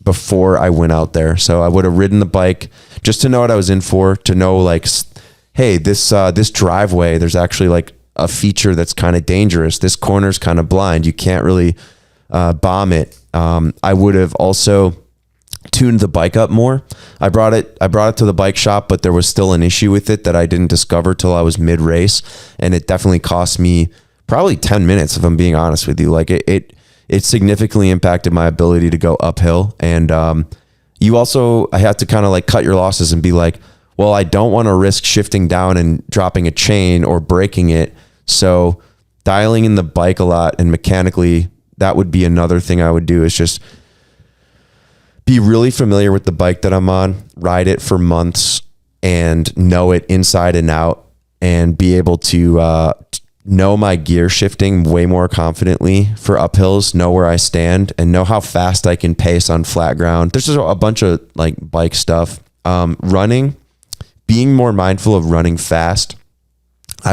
before I went out there. So I would have ridden the bike just to know what I was in for, to know like, hey, this driveway, there's actually like a feature that's kind of dangerous. This corner's kind of blind. You can't really bomb it. I would have also tuned the bike up more. I brought it to the bike shop, but there was still an issue with it that I didn't discover till I was mid race. And it definitely cost me probably 10 minutes, if I'm being honest with you. Like it significantly impacted my ability to go uphill. And I have to kind of like cut your losses and be like, well, I don't want to risk shifting down and dropping a chain or breaking it. So dialing in the bike a lot, and mechanically, that would be another thing I would do, is just be really familiar with the bike that I'm on, ride it for months and know it inside and out, and be able to know my gear shifting way more confidently for uphills, know where I stand, and know how fast I can pace on flat ground. There's just a bunch of like bike stuff. Running, being more mindful of running fast. I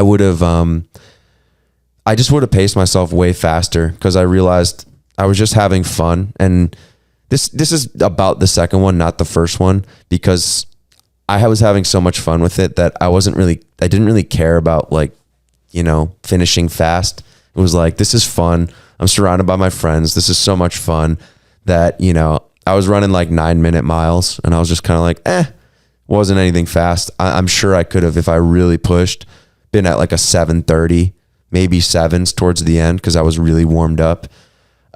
just would have paced myself way faster, because I realized I was just having fun. And this is about the second one, not the first one, because I was having so much fun with it that I didn't really care about like, finishing fast. It was like, this is fun. I'm surrounded by my friends. This is so much fun that, I was running like 9-minute miles, and I was just kind of like, wasn't anything fast. I'm sure I could have, if I really pushed, been at like a 7:30, maybe 7s towards the end, because I was really warmed up.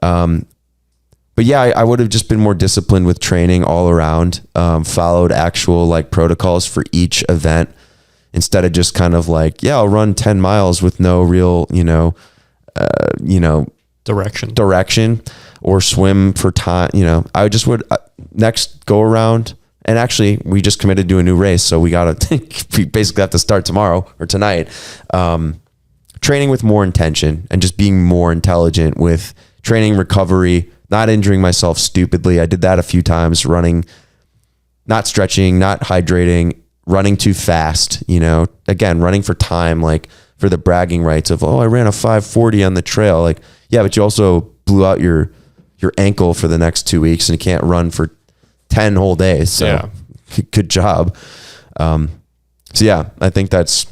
But yeah, I would have just been more disciplined with training all around, followed actual like protocols for each event, instead of just kind of like, yeah, I'll run 10 miles with no real, direction, or swim for time. I just would next go around. And actually, we just committed to a new race, so we basically have to start tomorrow or tonight. Training with more intention, and just being more intelligent with training, recovery, not injuring myself stupidly. I did that a few times, running, not stretching, not hydrating, running too fast, again, running for time, like for the bragging rights of, I ran a 5:40 on the trail. Like, yeah, but you also blew out your ankle for the next 2 weeks, and you can't run for 10 whole days. So yeah. Good job. So yeah, I think that's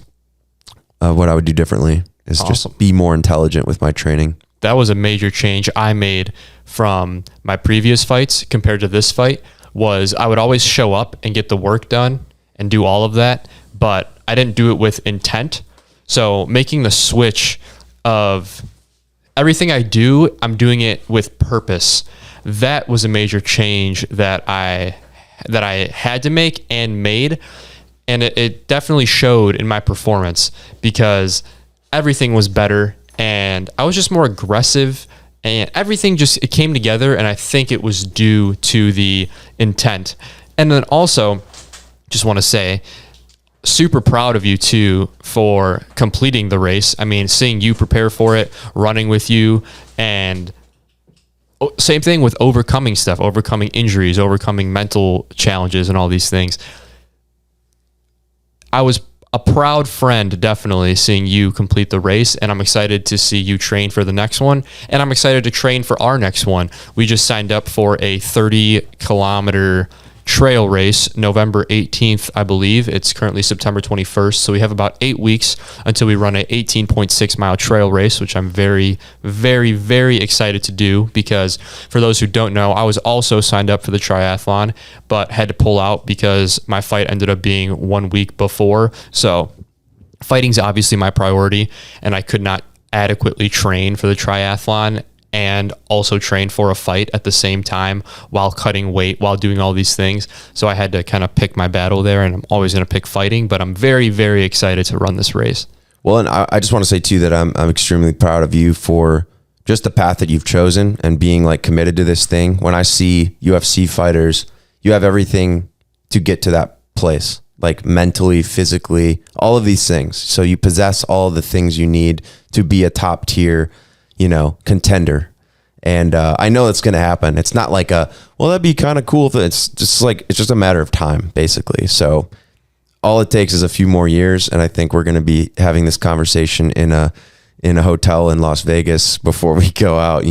what I would do differently, is awesome. Just be more intelligent with my training. That was a major change I made from my previous fights compared to this fight. Was I would always show up and get the work done and do all of that, but I didn't do it with intent. So making the switch of everything I do, I'm doing it with purpose. That was a major change that I had to make and made. And it definitely showed in my performance, because everything was better and I was just more aggressive, and everything it came together. And I think it was due to the intent. And then also just want to say, super proud of you too for completing the race. I mean, seeing you prepare for it, running with you, and same thing with overcoming stuff, overcoming injuries, overcoming mental challenges, and all these things. I was a proud friend, definitely, seeing you complete the race, and I'm excited to see you train for the next one, and I'm excited to train for our next one. We just signed up for a 30-kilometer trail race, November 18th, I believe. It's currently September 21st, so we have about 8 weeks until we run an 18.6 mile trail race, which I'm very, very, very excited to do, because for those who don't know, I was also signed up for the triathlon, but had to pull out because my fight ended up being 1 week before. So fighting's obviously my priority, and I could not adequately train for the triathlon and also train for a fight at the same time while cutting weight, while doing all these things. So I had to kind of pick my battle there, and I'm always going to pick fighting, but I'm very, very excited to run this race. Well, and I just want to say too that I'm extremely proud of you for just the path that you've chosen and being like committed to this thing. When I see UFC fighters, you have everything to get to that place, like mentally, physically, all of these things. So you possess all the things you need to be a top tier, contender. And I know it's going to happen. It's not like that'd be kind of cool. It's just a matter of time, basically. So all it takes is a few more years. And I think we're going to be having this conversation in a hotel in Las Vegas before we go out,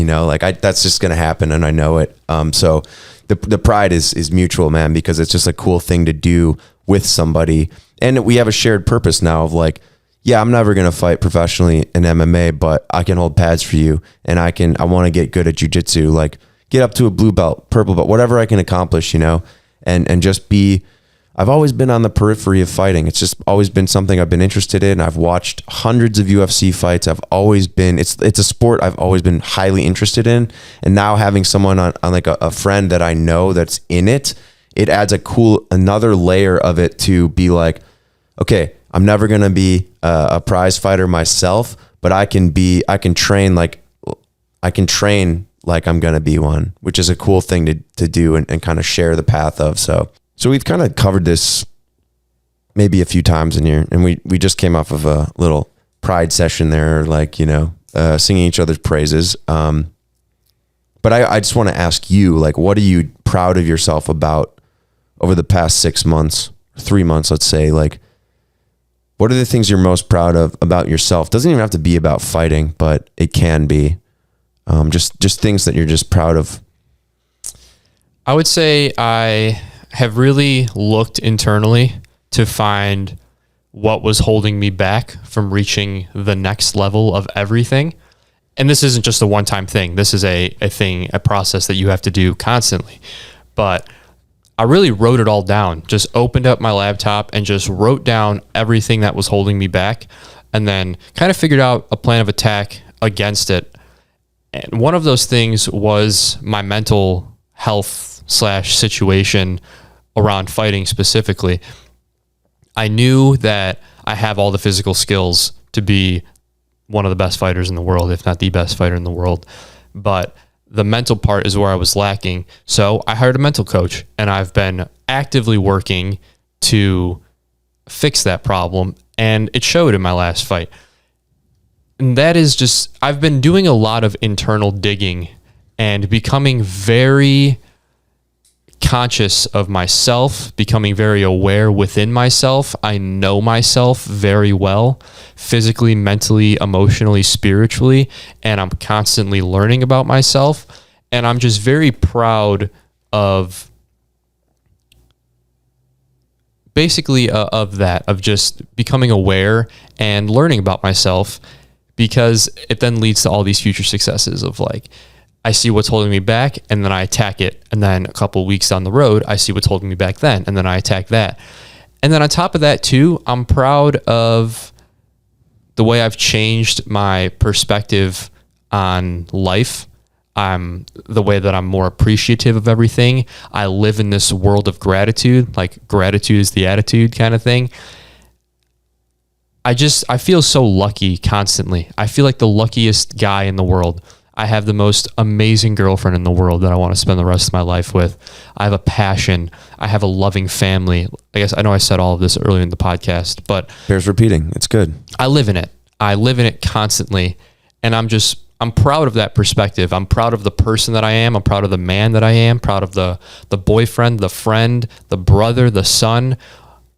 that's just going to happen. And I know it. So the pride is mutual, man, because it's just a cool thing to do with somebody. And we have a shared purpose now of like, yeah, I'm never going to fight professionally in MMA, but I can hold pads for you. And I want to get good at jiu-jitsu, like get up to a blue belt, purple belt, whatever I can accomplish, and just I've always been on the periphery of fighting. It's just always been something I've been interested in. I've watched hundreds of UFC fights. It's a sport I've always been highly interested in. And now having someone on like a friend that I know that's in it, it adds another layer of it to be like, okay, I'm never going to be a prize fighter myself, but I can train like I'm going to be one, which is a cool thing to do and kind of share the path of. So we've kind of covered this maybe a few times in here, and we just came off of a little pride session there, like, singing each other's praises. But I just want to ask you, like, what are you proud of yourself about over the past 6 months, 3 months, let's say? Like, what are the things you're most proud of about yourself? Doesn't even have to be about fighting, but it can be. Just things that you're just proud of. I would say I have really looked internally to find what was holding me back from reaching the next level of everything. And this isn't just a one-time thing. This is a process that you have to do constantly. But I really wrote it all down, just opened up my laptop and just wrote down everything that was holding me back, and then kind of figured out a plan of attack against it. And one of those things was my mental health / situation around fighting specifically. I knew that I have all the physical skills to be one of the best fighters in the world, if not the best fighter in the world. But the mental part is where I was lacking. So I hired a mental coach, and I've been actively working to fix that problem. And it showed in my last fight. And that is just, I've been doing a lot of internal digging and becoming very conscious of myself, becoming very aware within myself. I know myself very well, physically, mentally, emotionally, spiritually, and I'm constantly learning about myself. And I'm just very proud of basically of that, of just becoming aware and learning about myself, because it then leads to all these future successes of like, I see what's holding me back and then I attack it. And then a couple of weeks down the road, I see what's holding me back then, and then I attack that. And then on top of that too, I'm proud of the way I've changed my perspective on life. The way that I'm more appreciative of everything. I live in this world of gratitude, like gratitude is the attitude kind of thing. I feel so lucky constantly. I feel like the luckiest guy in the world. I have the most amazing girlfriend in the world that I want to spend the rest of my life with. I have a passion. I have a loving family. I guess I know I said all of this earlier in the podcast, but bears repeating. It's good. I live in it. I live in it constantly. And I'm proud of that perspective. I'm proud of the person that I am. I'm proud of the man that I am. Proud of the boyfriend, the friend, the brother, the son.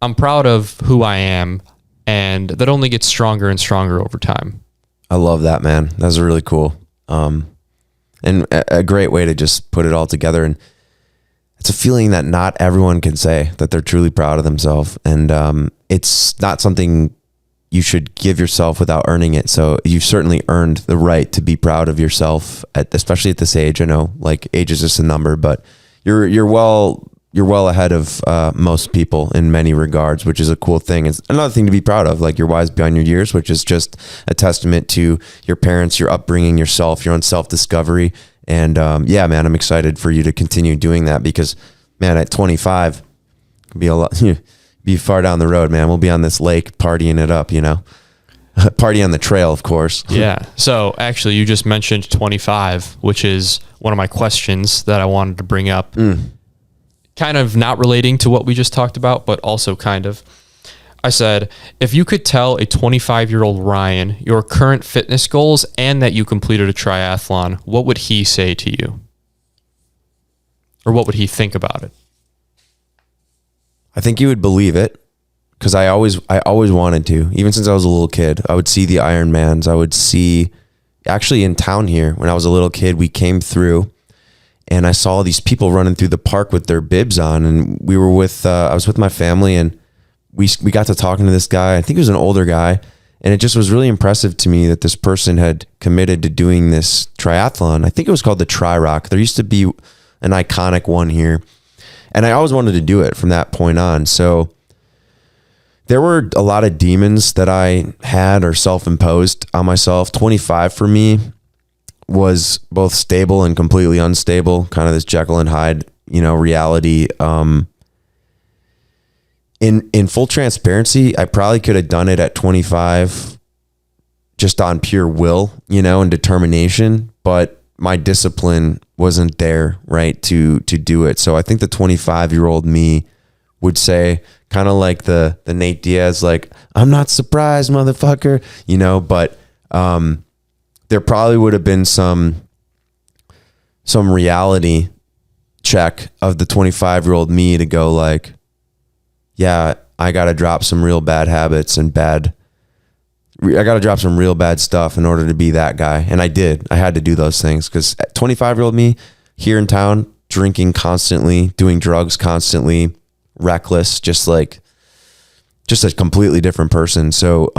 I'm proud of who I am. And that only gets stronger and stronger over time. I love that, man. That's really cool. And a great way to just put it all together. And it's a feeling that not everyone can say that they're truly proud of themselves. And it's not something you should give yourself without earning it. So you've certainly earned the right to be proud of yourself, especially at this age. I know like age is just a number, but you're well you're well ahead of most people in many regards, which is a cool thing. It's another thing to be proud of. Like, you're wise beyond your years, which is just a testament to your parents, your upbringing, yourself, your own self-discovery. And yeah, man, I'm excited for you to continue doing that because, man, at 25, be a lot, be far down the road, man. We'll be on this lake partying it up, party on the trail, of course. Yeah. So actually, you just mentioned 25, which is one of my questions that I wanted to bring up. Kind of not relating to what we just talked about, but also kind of. I said, if you could tell a 25-year-old Ryan your current fitness goals and that you completed a triathlon, what would he say to you? Or what would he think about it? I think you would believe it, because I always wanted to. Even since I was a little kid, I would see the Ironmans. I would see, actually in town here, when I was a little kid, we came through and I saw these people running through the park with their bibs on, and we were with I was with my family, and we got to talking to this guy. I think he was an older guy, and it just was really impressive to me that this person had committed to doing this triathlon. I think it was called the Tri Rock. There used to be an iconic one here, and I always wanted to do it from that point on. So there were a lot of demons that I had or self-imposed on myself. 25 for me was both stable and completely unstable, kind of this Jekyll and Hyde, reality. In full transparency, I probably could have done it at 25 just on pure will, and determination, but my discipline wasn't there, right, to do it. So I think the 25-year-old me would say, kind of like the Nate Diaz, like, I'm not surprised, motherfucker, but there probably would have been some reality check of the 25-year-old me to go like, yeah, I got to drop some real bad habits and I got to drop some real bad stuff in order to be that guy. And I did. I had to do those things because 25-year-old me here in town, drinking constantly, doing drugs constantly, reckless, just a completely different person. So,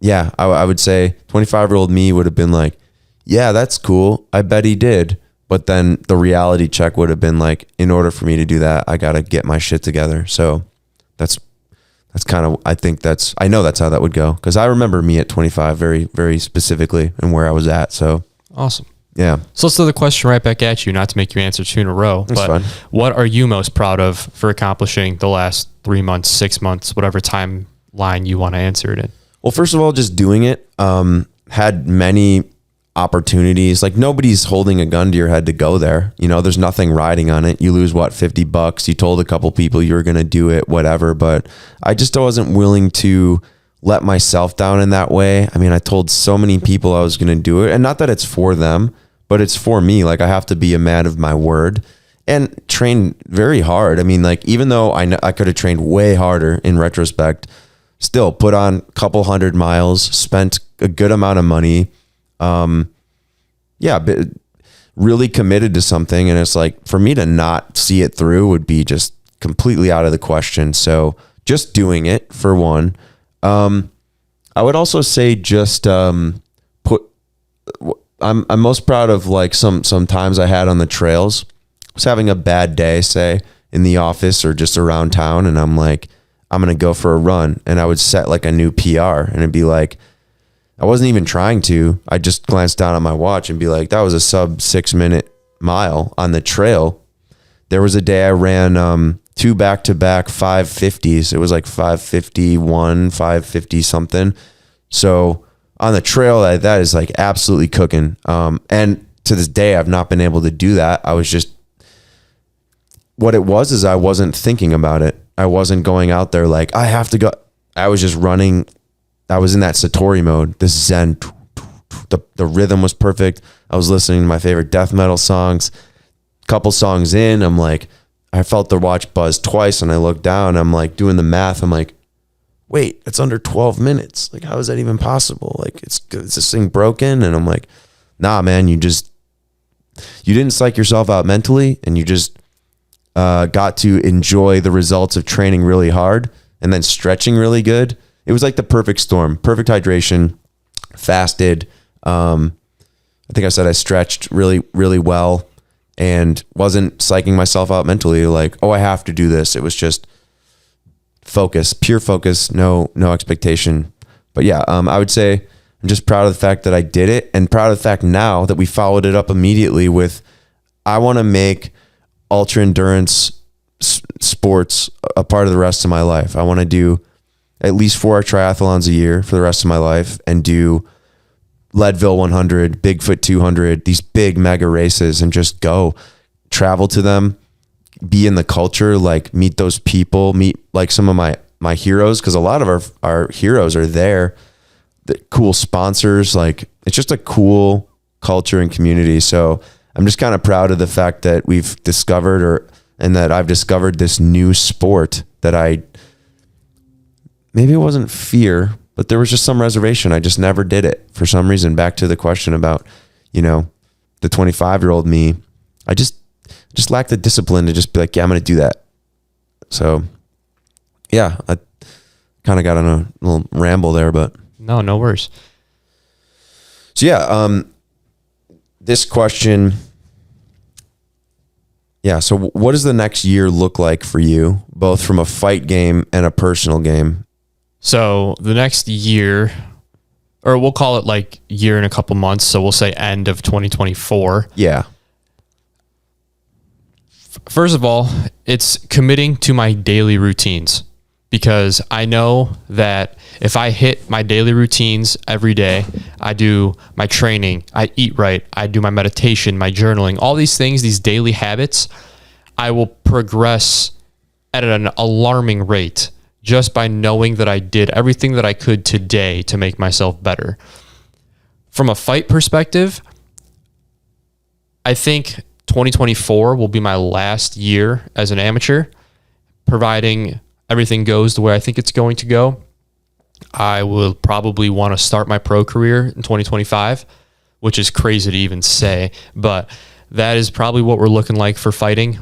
yeah, I would say 25-year-old me would have been like, yeah, that's cool. I bet he did. But then the reality check would have been like, in order for me to do that, I got to get my shit together. So that's kind of, I know that's how that would go. Cause I remember me at 25 very, very specifically and where I was at. So awesome. Yeah. So let's throw the question right back at you, not to make you answer two in a row, That's but fine. What are you most proud of for accomplishing the last 3 months, 6 months, whatever timeline you want to answer it in? Well, first of all, just doing it, had many opportunities. Like, nobody's holding a gun to your head to go there. There's nothing riding on it. You lose what, $50? You told a couple people you were going to do it, whatever. But I just wasn't willing to let myself down in that way. I mean, I told so many people I was going to do it, and not that it's for them, but it's for me. Like, I have to be a man of my word and train very hard. I mean, like, even though I could have trained way harder in retrospect, still put on a couple 100 miles, spent a good amount of money. Yeah, but really committed to something. And it's like, for me to not see it through would be just completely out of the question. So just doing it, for one. I would also say just, I'm most proud of like some times I had on the trails. I was having a bad day, say in the office or just around town. And I'm like, I'm going to go for a run. And I would set like a new PR, and it'd be like, I wasn't even trying to. I just glanced down at my watch and be like, that was a sub 6 minute mile on the trail. There was a day I ran 2 back-to-back 550s. It was like 551, 550 something. So on the trail, that is like absolutely cooking. And to this day, I've not been able to do that. What it was is I wasn't thinking about it. I wasn't going out there like, I have to go. I was just running. I was in that Satori mode, this Zen. The rhythm was perfect. I was listening to my favorite death metal songs. Couple songs in, I'm like, I felt the watch buzz twice, and I looked down. I'm like doing the math. I'm like, wait, it's under 12 minutes. Like, how is that even possible? Like, is this thing broken? And I'm like, nah, man, you didn't psych yourself out mentally, and you just got to enjoy the results of training really hard and then stretching really good. It was like the perfect storm, perfect hydration, fasted. I think I said I stretched really, really well. and wasn't psyching myself out mentally like, oh, I have to do this. It was just focus, pure focus, no expectation. But yeah, I would say I'm just proud of the fact that I did it, and proud of the fact now that we followed it up immediately with, I want to make ultra endurance sports a part of the rest of my life. I want to do at least 4 triathlons a year for the rest of my life, and do Leadville 100, Bigfoot 200, these big mega races, and just go travel to them, be in the culture, like meet those people, meet like some of my heroes. Cause a lot of our heroes are there, the cool sponsors. Like it's just a cool culture and community. So I'm just kind of proud of the fact that we've discovered and that I've discovered this new sport that maybe it wasn't fear, but there was just some reservation. I just never did it for some reason. Back to the question about, the 25-year-old me, I just lacked the discipline to just be like, yeah, I'm going to do that. So yeah, I kind of got on a little ramble there, but no worries. So yeah, this question, yeah. So what does the next year look like for you, both from a fight game and a personal game? So the next year, or we'll call it like year and a couple months. So we'll say end of 2024. Yeah. First of all, it's committing to my daily routines, because I know that if I hit my daily routines every day, I do my training, I eat right, I do my meditation, my journaling, all these things, these daily habits, I will progress at an alarming rate just by knowing that I did everything that I could today to make myself better. From a fight perspective, I think 2024 will be my last year as an amateur, providing everything goes the way I think it's going to go. I will probably want to start my pro career in 2025, which is crazy to even say, but that is probably what we're looking like for fighting.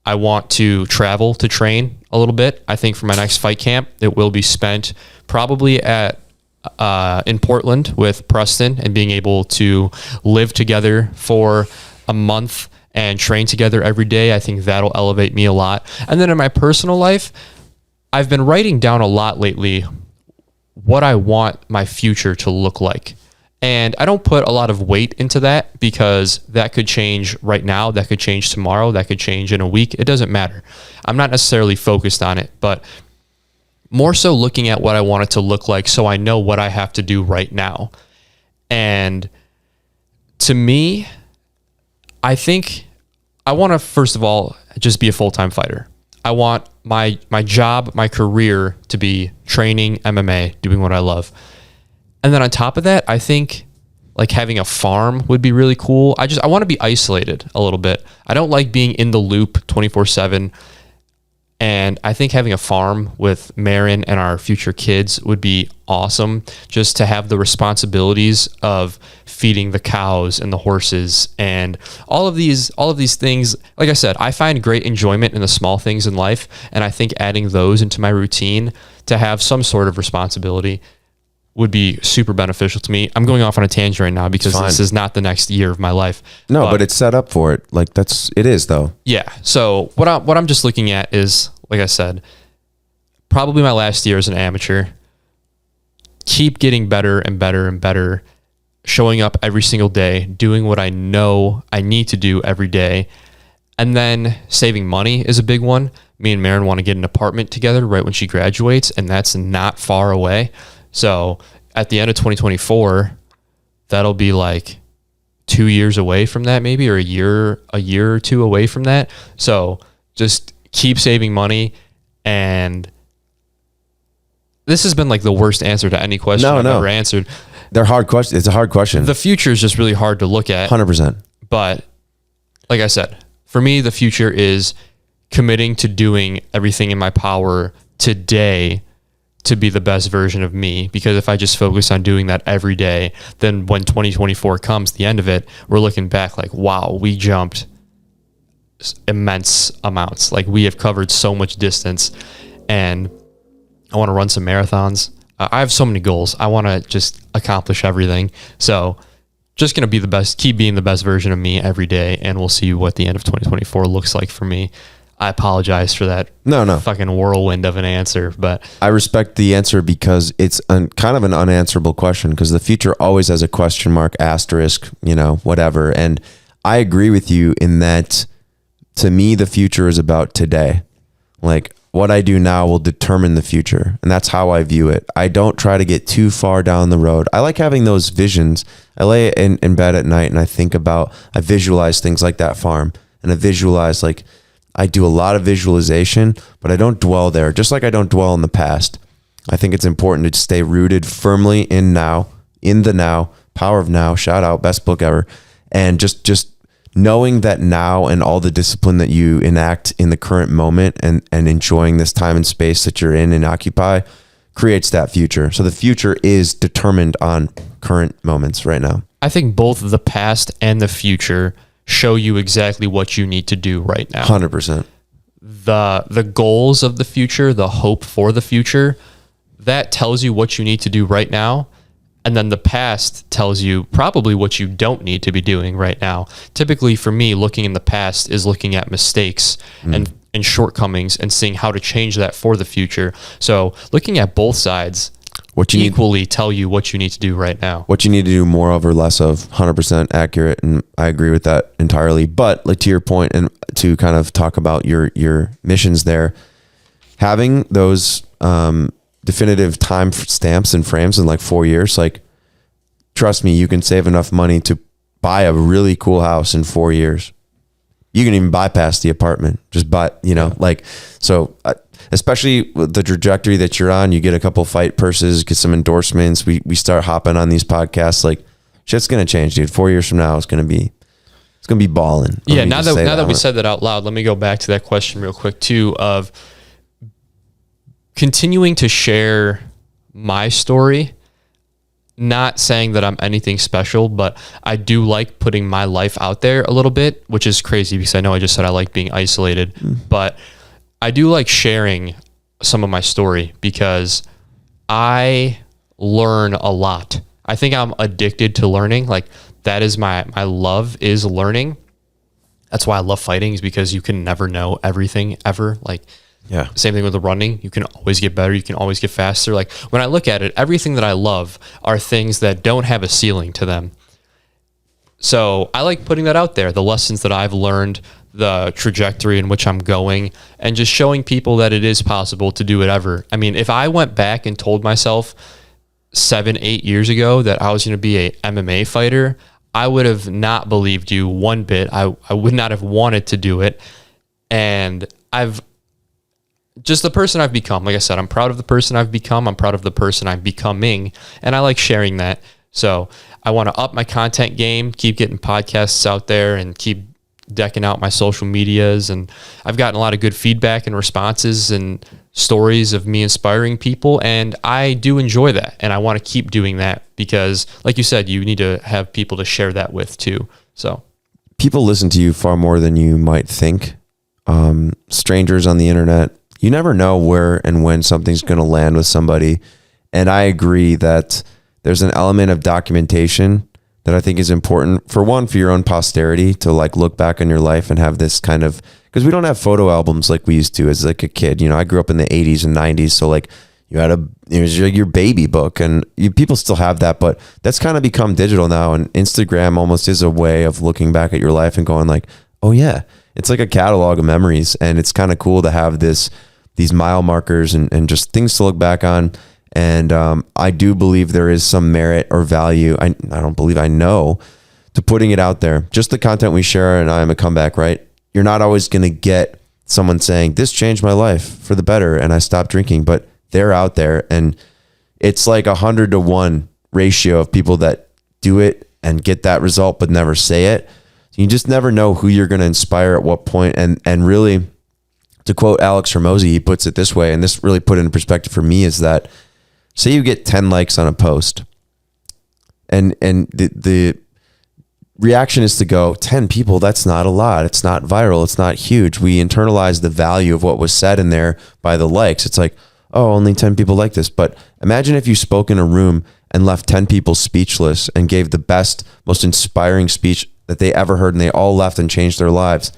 I want to travel to train a little bit. I think for my next fight camp, it will be spent probably in Portland with Preston, and being able to live together for a month and train together every day. I think that'll elevate me a lot. And then in my personal life, I've been writing down a lot lately what I want my future to look like. And I don't put a lot of weight into that, because that could change right now, that could change tomorrow, that could change in a week. It doesn't matter. I'm not necessarily focused on it, but more so looking at what I want it to look like so I know what I have to do right now. And to me, I think I want to, first of all, just be a full-time fighter. I want my job, my career to be training MMA, doing what I love. And then on top of that, I think like having a farm would be really cool. I want to be isolated a little bit. I don't like being in the loop 24/7. And I think having a farm with Marin and our future kids would be awesome, just to have the responsibilities of feeding the cows and the horses and all of these things. Like I said, I find great enjoyment in the small things in life. And I think adding those into my routine to have some sort of responsibility would be super beneficial to me. I'm going off on a tangent right now because this is not the next year of my life. No, but it's set up for it. Like it is though. Yeah. So what I'm just looking at is, like I said, probably my last year as an amateur. Keep getting better and better and better, showing up every single day, doing what I know I need to do every day. And then saving money is a big one. Me and Marin want to get an apartment together right when she graduates, and that's not far away. So at the end of 2024, that'll be like 2 years away from that, maybe, or a year or two away from that. So just keep saving money. And this has been like the worst answer to any question I've ever answered. They're hard questions. It's a hard question. The future is just really hard to look at. 100%. But like I said, for me, the future is committing to doing everything in my power today to be the best version of me. Because if I just focus on doing that every day, then when 2024 comes, the end of it, we're looking back like, wow, we jumped immense amounts. Like we have covered so much distance, and I want to run some marathons. I have so many goals. I want to just accomplish everything. So just going to be the best, keep being the best version of me every day. And we'll see what the end of 2024 looks like for me. I apologize for that fucking whirlwind of an answer, but I respect the answer because it's kind of an unanswerable question, because the future always has a question mark, asterisk, whatever. And I agree with you in that, to me, the future is about today. Like, what I do now will determine the future. And that's how I view it. I don't try to get too far down the road. I like having those visions. I lay in bed at night and I visualize things like that farm, and I visualize, like, I do a lot of visualization, but I don't dwell there, just like I don't dwell in the past. I think it's important to stay rooted firmly in the now, power of now, shout out, best book ever. And just knowing that now and all the discipline that you enact in the current moment and enjoying this time and space that you're in and occupy creates that future. So the future is determined on current moments right now. I think both the past and the future show you exactly what you need to do right now. 100%. The goals of the future, the hope for the future, that tells you what you need to do right now. And then the past tells you probably what you don't need to be doing right now. Typically for me, looking in the past is looking at mistakes and shortcomings and seeing how to change that for the future. So looking at both sides equally tell you what you need to do right now. What you need to do more of or less of, 100% accurate. And I agree with that entirely. But like, to your point, and to kind of talk about your missions there, having those definitive time stamps and frames in like 4 years, like, trust me, you can save enough money to buy a really cool house in 4 years. You can even bypass the apartment, just buy, especially with the trajectory that you're on, you get a couple fight purses, get some endorsements. We start hopping on these podcasts, like, shit's going to change, dude. 4 years from now, it's going to be balling. Yeah. Now that we said that out loud, let me go back to that question real quick too, of continuing to share my story, not saying that I'm anything special, but I do like putting my life out there a little bit, which is crazy because I know I just said I like being isolated, but I do like sharing some of my story because I learn a lot. I think I'm addicted to learning. Like, that is my love is learning. That's why I love fighting, is because you can never know everything ever. Like, yeah. Same thing with the running. You can always get better. You can always get faster. Like, when I look at it, everything that I love are things that don't have a ceiling to them. So I like putting that out there, the lessons that I've learned, the trajectory in which I'm going, and just showing people that it is possible to do whatever. I mean, if I went back and told myself 7-8 years ago that I was going to be a MMA fighter, I would have not believed you one bit. I would not have wanted to do it. And just the person I've become. Like I said, I'm proud of the person I've become. I'm proud of the person I'm becoming. And I like sharing that. So I want to up my content game, keep getting podcasts out there, and keep decking out my social medias. And I've gotten a lot of good feedback and responses and stories of me inspiring people. And I do enjoy that. And I want to keep doing that because, like you said, you need to have people to share that with too. So people listen to you far more than you might think. Strangers on the internet, you never know where and when something's going to land with somebody. And I agree that there's an element of documentation that I think is important, for one, for your own posterity, to like look back on your life and have this kind of, because we don't have photo albums like we used to as like a kid. I grew up in the 80s and 90s. So like it was your baby book, and people still have that, but that's kind of become digital now. And Instagram almost is a way of looking back at your life and going like, oh yeah, it's like a catalog of memories. And it's kind of cool to have these mile markers and just things to look back on. And I do believe there is some merit or value. I don't believe, I know, to putting it out there. Just the content we share, and I'm a comeback, right? You're not always going to get someone saying, this changed my life for the better and I stopped drinking, but they're out there. And it's like 100-to-1 ratio of people that do it and get that result, but never say it. You just never know who you're going to inspire at what point. And really, to quote Alex Hormozy, he puts it this way, and this really put it in perspective for me, is that say you get 10 likes on a post, and the reaction is to go, 10 people, that's not a lot. It's not viral. It's not huge. We internalize the value of what was said in there by the likes. It's like, oh, only 10 people like this. But imagine if you spoke in a room and left 10 people speechless and gave the best, most inspiring speech that they ever heard, and they all left and changed their lives.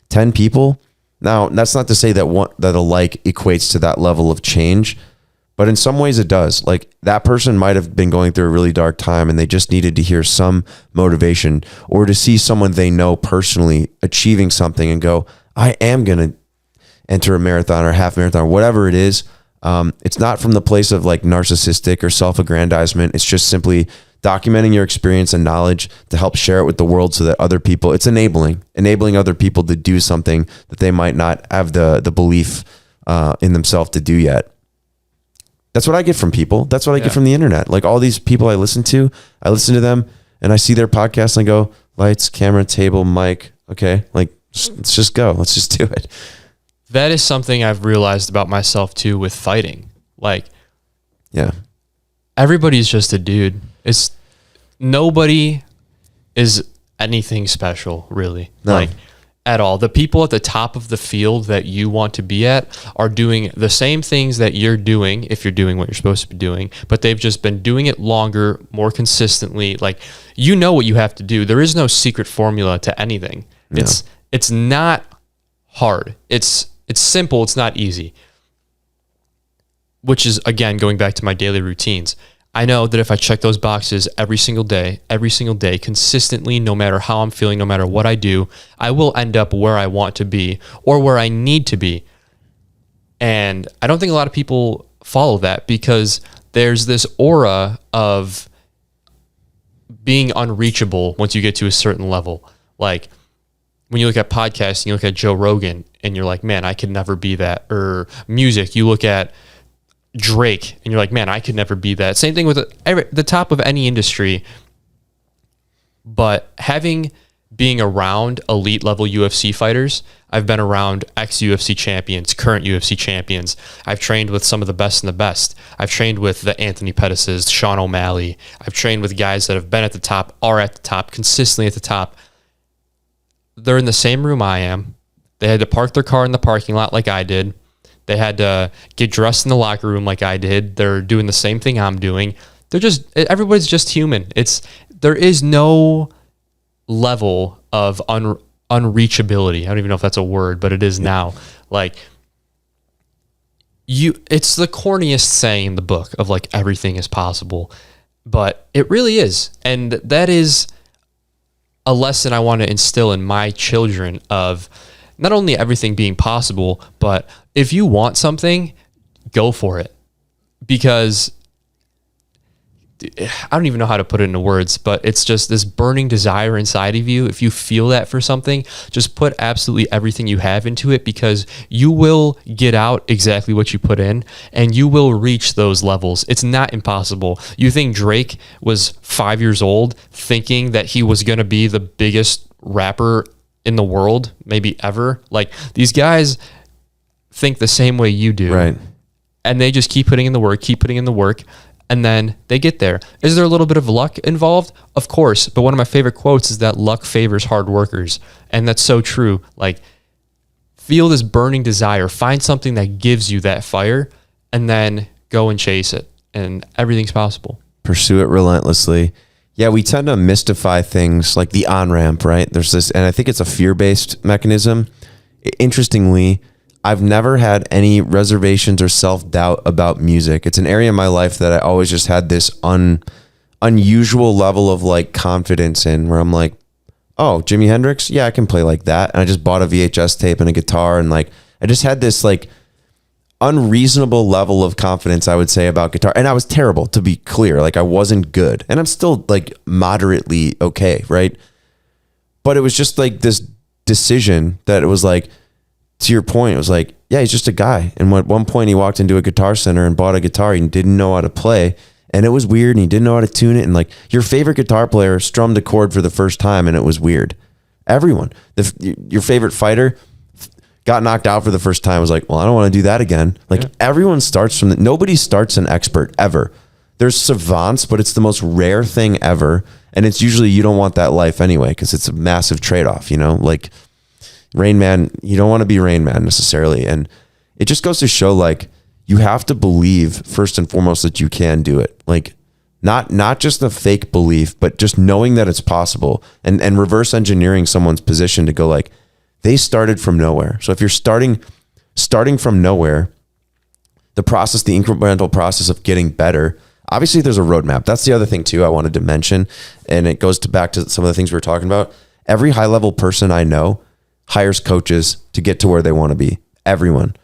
10 people. Now, that's not to say that a like equates to that level of change, but in some ways it does. Like, that person might have been going through a really dark time and they just needed to hear some motivation, or to see someone they know personally achieving something and go, I am going to enter a marathon or half marathon, whatever it is. It's not from the place of like narcissistic or self-aggrandizement. It's just simply documenting your experience and knowledge to help share it with the world so that other people, it's enabling other people to do something that they might not have the belief in themselves to do yet. That's what I get from people. That's what I get from the internet. Like, all these people I listen to them and I see their podcast and I go, lights, camera, table, mic. Okay. Like, let's just go. Let's just do it. That is something I've realized about myself too with fighting. Like, yeah, everybody's just a dude. Nobody is anything special, really. No. Like, at all. The people at the top of the field that you want to be at are doing the same things that you're doing, if you're doing what you're supposed to be doing, but they've just been doing it longer, more consistently. Like, you know what you have to do. There is no secret formula to anything. No. It's not hard. It's simple. It's not easy. Which is, again, going back to my daily routines. I know that if I check those boxes every single day, consistently, no matter how I'm feeling, no matter what I do, I will end up where I want to be or where I need to be. And I don't think a lot of people follow that, because there's this aura of being unreachable once you get to a certain level. Like, when you look at podcasts and you look at Joe Rogan and you're like, man, I could never be that. Or music, you look at Drake and you're like, man, I could never be that. Same thing with the top of any industry. But being around elite level UFC fighters, I've been around ex-UFC champions, current UFC champions. I've trained with some of the best and the best. I've trained with the Anthony Pettis's, Sean O'Malley. I've trained with guys that have been at the top, are at the top, consistently at the top. They're in the same room I am. They had to park their car in the parking lot like I did. They had to get dressed in the locker room like I did. They're doing the same thing I'm doing. Everybody's just human. There is no level of unreachability. I don't even know if that's a word, but it is now. Like, it's the corniest saying in the book of like, everything is possible, but it really is. And that is a lesson I want to instill in my children of not only everything being possible, but if you want something, go for it. Because I don't even know how to put it into words, but it's just this burning desire inside of you. If you feel that for something, just put absolutely everything you have into it, because you will get out exactly what you put in and you will reach those levels. It's not impossible. You think Drake was 5 years old thinking that he was going to be the biggest rapper in the world, maybe ever? Like, these guys think the same way you do. Right. And they just keep putting in the work, and then they get there. Is there a little bit of luck involved? Of course. But one of my favorite quotes is that luck favors hard workers. And that's so true. Like, feel this burning desire, find something that gives you that fire, and then go and chase it. And everything's possible. Pursue it relentlessly. Yeah, we tend to mystify things like the on-ramp, right? There's this, and I think it's a fear-based mechanism. Interestingly, I've never had any reservations or self-doubt about music. It's an area in my life that I always just had this unusual level of like confidence in, where I'm like, oh, Jimi Hendrix? Yeah, I can play like that. And I just bought a VHS tape and a guitar, and like, I just had this like unreasonable level of confidence, I would say, about guitar. And I was terrible, to be clear. Like, I wasn't good, and I'm still like moderately okay, right? But it was just like this decision that it was like, to your point, it was like, yeah, he's just a guy. And at one point he walked into a Guitar Center and bought a guitar and didn't know how to play, and it was weird, and he didn't know how to tune it. And like, your favorite guitar player strummed a chord for the first time and it was weird. Everyone, your favorite fighter got knocked out for the first time, was like, well, I don't want to do that again. Like, everyone starts from nobody starts an expert ever. There's savants, but it's the most rare thing ever. And it's usually, you don't want that life anyway, because it's a massive trade-off, you know, like Rain Man, you don't want to be Rain Man necessarily. And it just goes to show, like, you have to believe first and foremost that you can do it. Like, Not just the fake belief, but just knowing that it's possible, and reverse engineering someone's position to go like, they started from nowhere. So if you're starting from nowhere, the incremental process of getting better, obviously there's a roadmap. That's the other thing too I wanted to mention. And it goes back to some of the things we were talking about. Every high level person I know hires coaches to get to where they want to be. Everyone.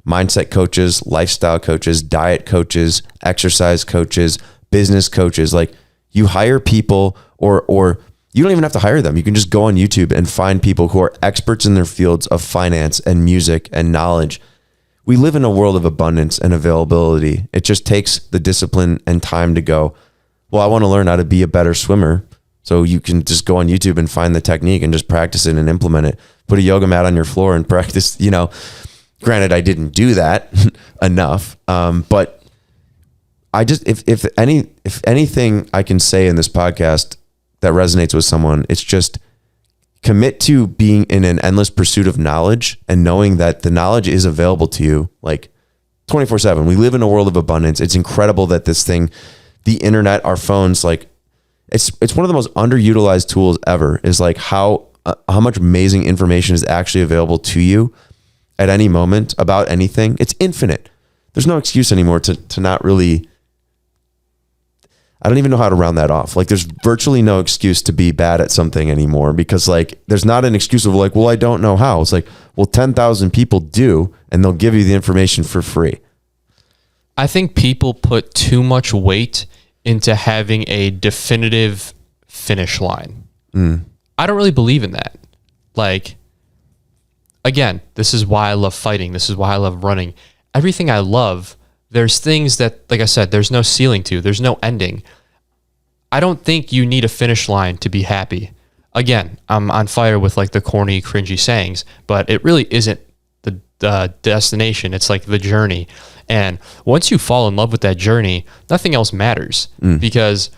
Mindset coaches, lifestyle coaches, diet coaches, exercise coaches, business coaches. Like, you hire people, or you don't even have to hire them. You can just go on YouTube and find people who are experts in their fields of finance and music and knowledge. We live in a world of abundance and availability. It just takes the discipline and time to go, well, I want to learn how to be a better swimmer. So you can just go on YouTube and find the technique and just practice it and implement it. Put a yoga mat on your floor and practice, granted, I didn't do that enough. But I just, if anything I can say in this podcast that resonates with someone, it's just commit to being in an endless pursuit of knowledge and knowing that the knowledge is available to you like 24/7. We live in a world of abundance. It's incredible that this thing, the internet, our phones, like it's one of the most underutilized tools ever, is like how much amazing information is actually available to you at any moment about anything. It's infinite. There's no excuse anymore to not really, I don't even know how to round that off. Like, there's virtually no excuse to be bad at something anymore, because like, there's not an excuse of like, well, I don't know how. It's like, well, 10,000 people do, and they'll give you the information for free. I think people put too much weight into having a definitive finish line. I don't really believe in that. Like, again, this is why I love fighting. This is why I love running. Everything I love, there's things that, like I said, there's no ceiling to, there's no ending. I don't think you need a finish line to be happy. Again, I'm on fire with like the corny, cringy sayings, but it really isn't the destination. It's like the journey. And once you fall in love with that journey, nothing else matters, because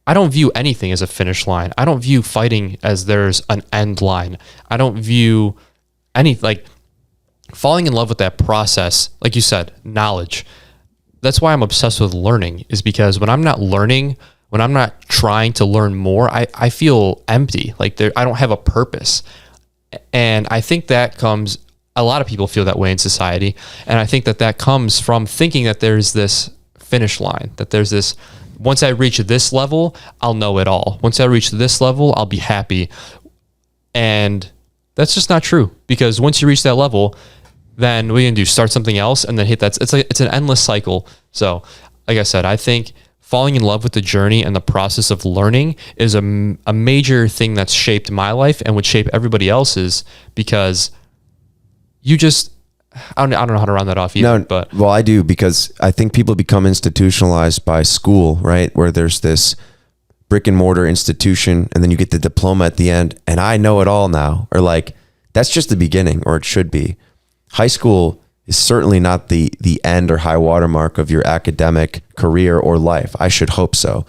I don't view anything as a finish line. I don't view fighting as there's an end line. I don't view like falling in love with that process. Like you said, knowledge. That's why I'm obsessed with learning, is because when I'm not learning, when I'm not trying to learn more, I feel empty. Like I don't have a purpose. And I think that comes, a lot of people feel that way in society. And I think that comes from thinking that there's this finish line, that there's this, once I reach this level, I'll know it all. Once I reach this level, I'll be happy. And that's just not true, because once you reach that level, then what are you gonna do? Start something else and then hit that. It's an endless cycle. So like I said, I think falling in love with the journey and the process of learning is a major thing that's shaped my life and would shape everybody else's, because you just, I don't know how to round that off either. Well, I do, because I think people become institutionalized by school, right? Where there's this brick and mortar institution, and then you get the diploma at the end, and I know it all now. Or like, that's just the beginning, or it should be. High school is certainly not the end or high watermark of your academic career or life. I should hope so.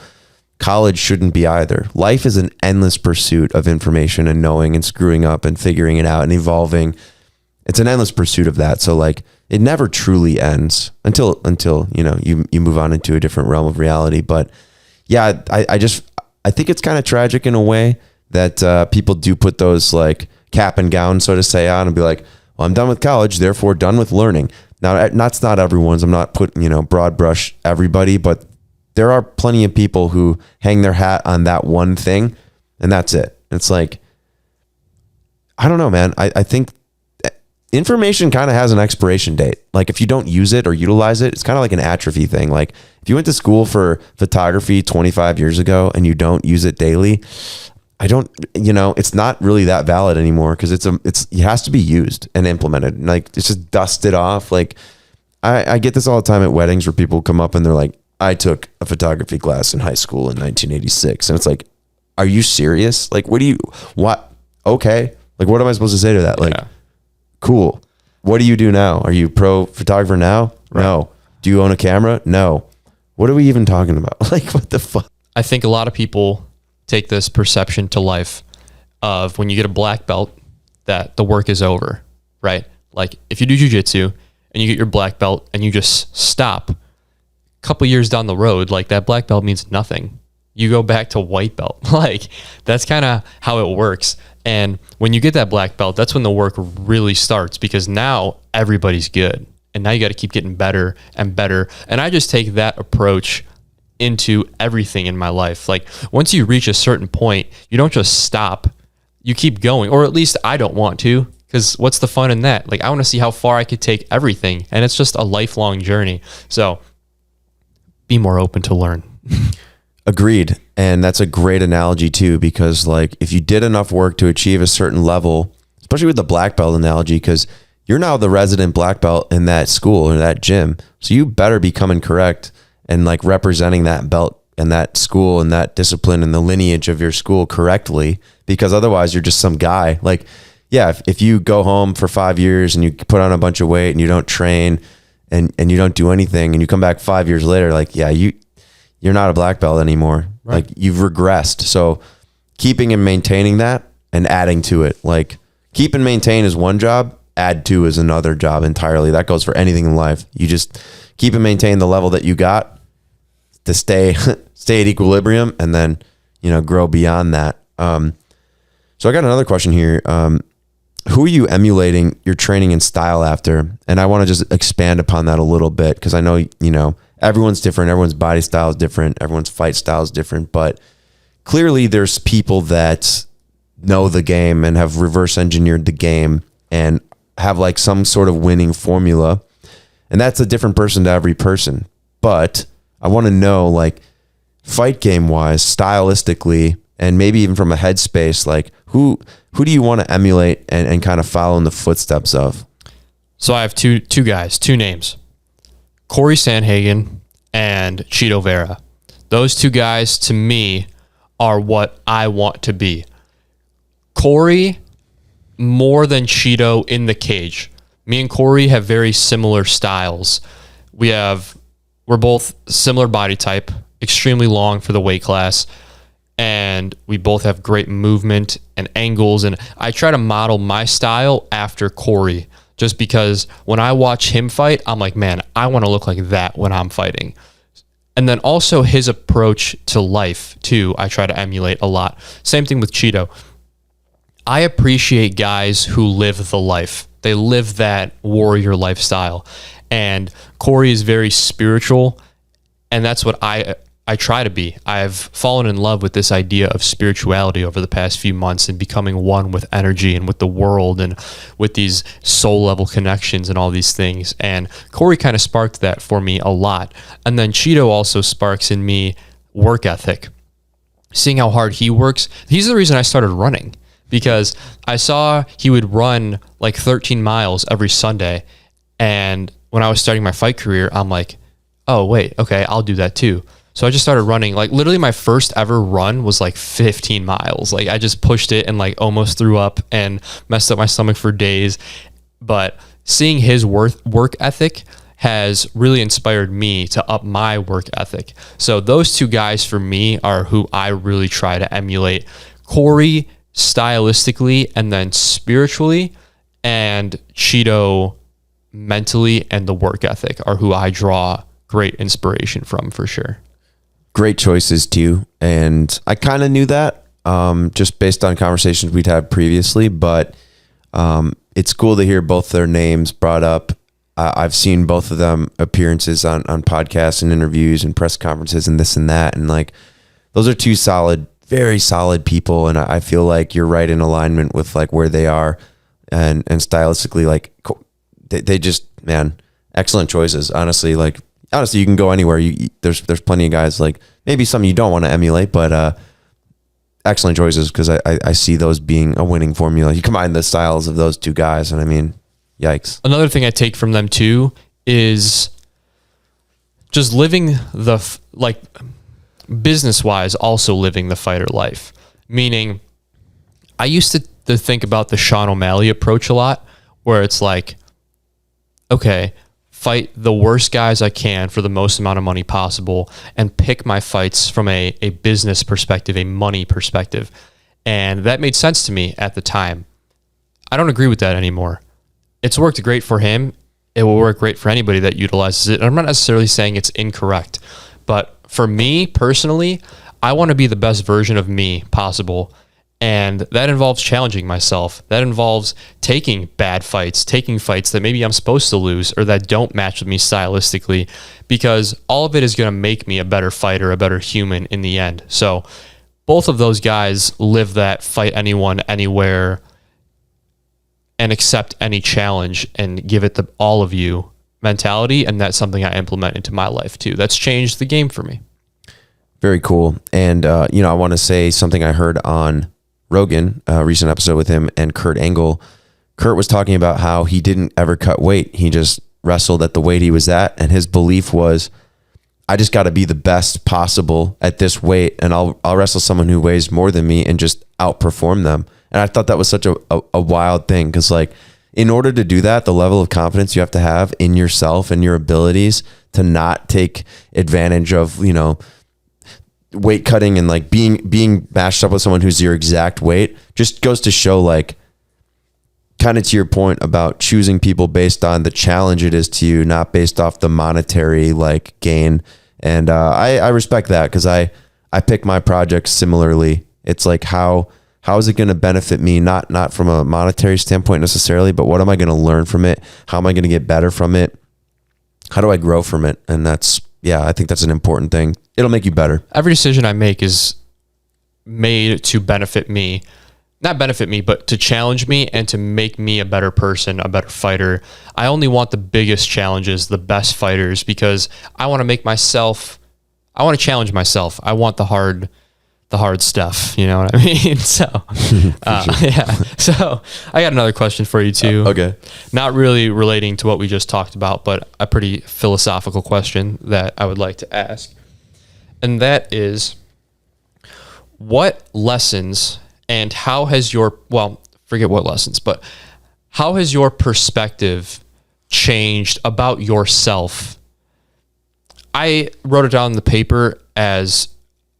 College shouldn't be either. Life is an endless pursuit of information and knowing and screwing up and figuring it out and evolving. It's an endless pursuit of that. So like, it never truly ends until you move on into a different realm of reality. But yeah, I think it's kind of tragic in a way that people do put those like cap and gown, so to say, on and be like, well, I'm done with college, therefore done with learning. Now, that's not everyone's. I'm not putting, broad brush everybody, but there are plenty of people who hang their hat on that one thing, and that's it. It's like, I don't know, man. I think information kind of has an expiration date. Like, if you don't use it or utilize it, it's kind of like an atrophy thing. Like, if you went to school for photography 25 years ago and you don't use it daily, it's not really that valid anymore, because it has to be used and implemented. Like, it's just dusted off. Like, I get this all the time at weddings where people come up and they're like, I took a photography class in high school in 1986. And it's like, are you serious? Like, what? Okay. Like, what am I supposed to say to that? Like, cool. What do you do now? Are you pro photographer now? Right. No. Do you own a camera? No. What are we even talking about? Like, what the fuck? I think a lot of people take this perception to life of when you get a black belt that the work is over, right? Like, if you do jujitsu and you get your black belt and you just stop, couple years down the road, like that black belt means nothing. You go back to white belt. Like that's kind of how it works. And when you get that black belt, that's when the work really starts, because now everybody's good. And now you got to keep getting better and better. And I just take that approach into everything in my life. Like once you reach a certain point, you don't just stop. You keep going, or at least I don't want to, because what's the fun in that? Like I want to see how far I could take everything. And it's just a lifelong journey. So be more open to learn. Agreed. And that's a great analogy too, because like if you did enough work to achieve a certain level, especially with the black belt analogy, because you're now the resident black belt in that school or that gym. So you better be coming correct and like representing that belt and that school and that discipline and the lineage of your school correctly, because otherwise you're just some guy. Like, yeah, if you go home for 5 years and you put on a bunch of weight and you don't train and you don't do anything and you come back 5 years later, like, yeah, you're not a black belt anymore. Right. Like you've regressed. So keeping and maintaining that and adding to it, like keep and maintain is one job, add to is another job entirely. That goes for anything in life. You just keep and maintain the level that you got to stay at equilibrium, and then, grow beyond that. So I got another question here. Who are you emulating your training and style after? And I want to just expand upon that a little bit, because I know, everyone's different. Everyone's body style is different. Everyone's fight style is different. But clearly there's people that know the game and have reverse engineered the game and have like some sort of winning formula. And that's a different person to every person. But I want to know, like, fight game wise, stylistically, and maybe even from a headspace, like who do you want to emulate and kind of follow in the footsteps of? So I have two guys, two names, Corey Sandhagen and Cheeto Vera. Those two guys to me are what I want to be. Corey, more than Cheeto in the cage. Me and Corey have very similar styles. We're both similar body type, extremely long for the weight class, and we both have great movement and angles. And I try to model my style after Corey, just because when I watch him fight, I'm like, man, I want to look like that when I'm fighting. And then also his approach to life too, I try to emulate a lot. Same thing with Cheeto. I appreciate guys who live the life. They live that warrior lifestyle. And Corey is very spiritual, and that's what I try to be. I've fallen in love with this idea of spirituality over the past few months and becoming one with energy and with the world and with these soul level connections and all these things. And Corey kind of sparked that for me a lot. And then Cheeto also sparks in me work ethic. Seeing how hard he works. He's the reason I started running, because I saw he would run like 13 miles every Sunday. And when I was starting my fight career, I'm like, oh, wait, okay, I'll do that too. So I just started running. Like literally my first ever run was like 15 miles. Like I just pushed it and like almost threw up and messed up my stomach for days. But seeing his work ethic has really inspired me to up my work ethic. So those two guys for me are who I really try to emulate. Corey stylistically and then spiritually, and Cheeto mentally and the work ethic are who I draw great inspiration from, for sure. Great choices too. And I kind of knew that just based on conversations we'd had previously, but it's cool to hear both their names brought up. I've seen both of them appearances on podcasts and interviews and press conferences and this and that. And like, those are two solid, very solid people. And I feel like you're right in alignment with like where they are and stylistically, like they just, man, excellent choices. Honestly, you can go anywhere. There's plenty of guys, like maybe some you don't want to emulate, but excellent choices, because I see those being a winning formula. You combine the styles of those two guys, and I mean, yikes. Another thing I take from them too is just living business wise, also living the fighter life. Meaning, I used to think about the Sean O'Malley approach a lot, where it's like, okay, fight the worst guys I can for the most amount of money possible and pick my fights from a business perspective, a money perspective. And that made sense to me at the time. I don't agree with that anymore. It's worked great for him it will work great for anybody that utilizes it. And I'm not necessarily saying it's incorrect, but for me personally, I want to be the best version of me possible. And that involves challenging myself. That involves taking bad fights, taking fights that maybe I'm supposed to lose or that don't match with me stylistically, because all of it is going to make me a better fighter, a better human in the end. So both of those guys live that fight anyone, anywhere, and accept any challenge and give it the all of you mentality. And that's something I implement into my life too. That's changed the game for me. Very cool. And, I want to say something I heard on Rogan, a recent episode with him and Kurt Angle. Kurt was talking about how he didn't ever cut weight. He just wrestled at the weight he was at. And his belief was, I just got to be the best possible at this weight. And I'll wrestle someone who weighs more than me and just outperform them. And I thought that was such a wild thing. Cause like, in order to do that, the level of confidence you have to have in yourself and your abilities to not take advantage of, weight cutting and like being matched up with someone who's your exact weight just goes to show, like, kind of to your point about choosing people based on the challenge it is to you, not based off the monetary like gain. And I respect that, because I pick my projects similarly. It's like, how is it going to benefit me? Not from a monetary standpoint necessarily, but what am I going to learn from it? How am I going to get better from it? How do I grow from it? And I think that's an important thing. It'll make you better. Every decision I make is made to benefit me, not benefit me, but to challenge me and to make me a better person, a better fighter. I only want the biggest challenges, the best fighters, because I want to challenge myself. I want the hard stuff. You know what I mean? So, yeah. So I got another question for you too. Okay. Not really relating to what we just talked about, but a pretty philosophical question that I would like to ask. And that is, what lessons and how has forget what lessons, but how has your perspective changed about yourself? I wrote it down in the paper as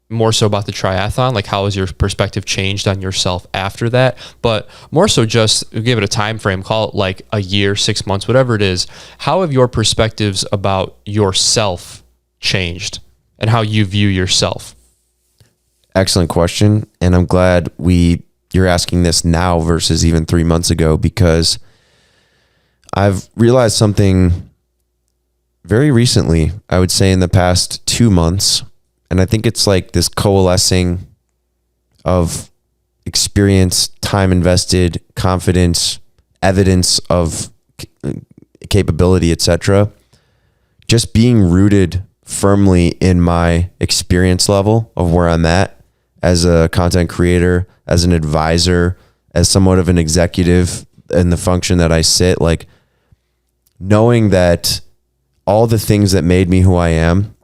more so about the triathlon, like how has your perspective changed on yourself after that, but more so just give it a time frame, call it like a year, 6 months, whatever it is. How have your perspectives about yourself changed and how you view yourself? Excellent question. And I'm glad you're asking this now versus even 3 months ago, because I've realized something very recently, I would say in the past 2 months. And I think it's like this coalescing of experience, time invested, confidence, evidence of capability, etc. Just being rooted firmly in my experience level of where I'm at as a content creator, as an advisor, as somewhat of an executive in the function that I sit, like knowing that all the things that made me who I am,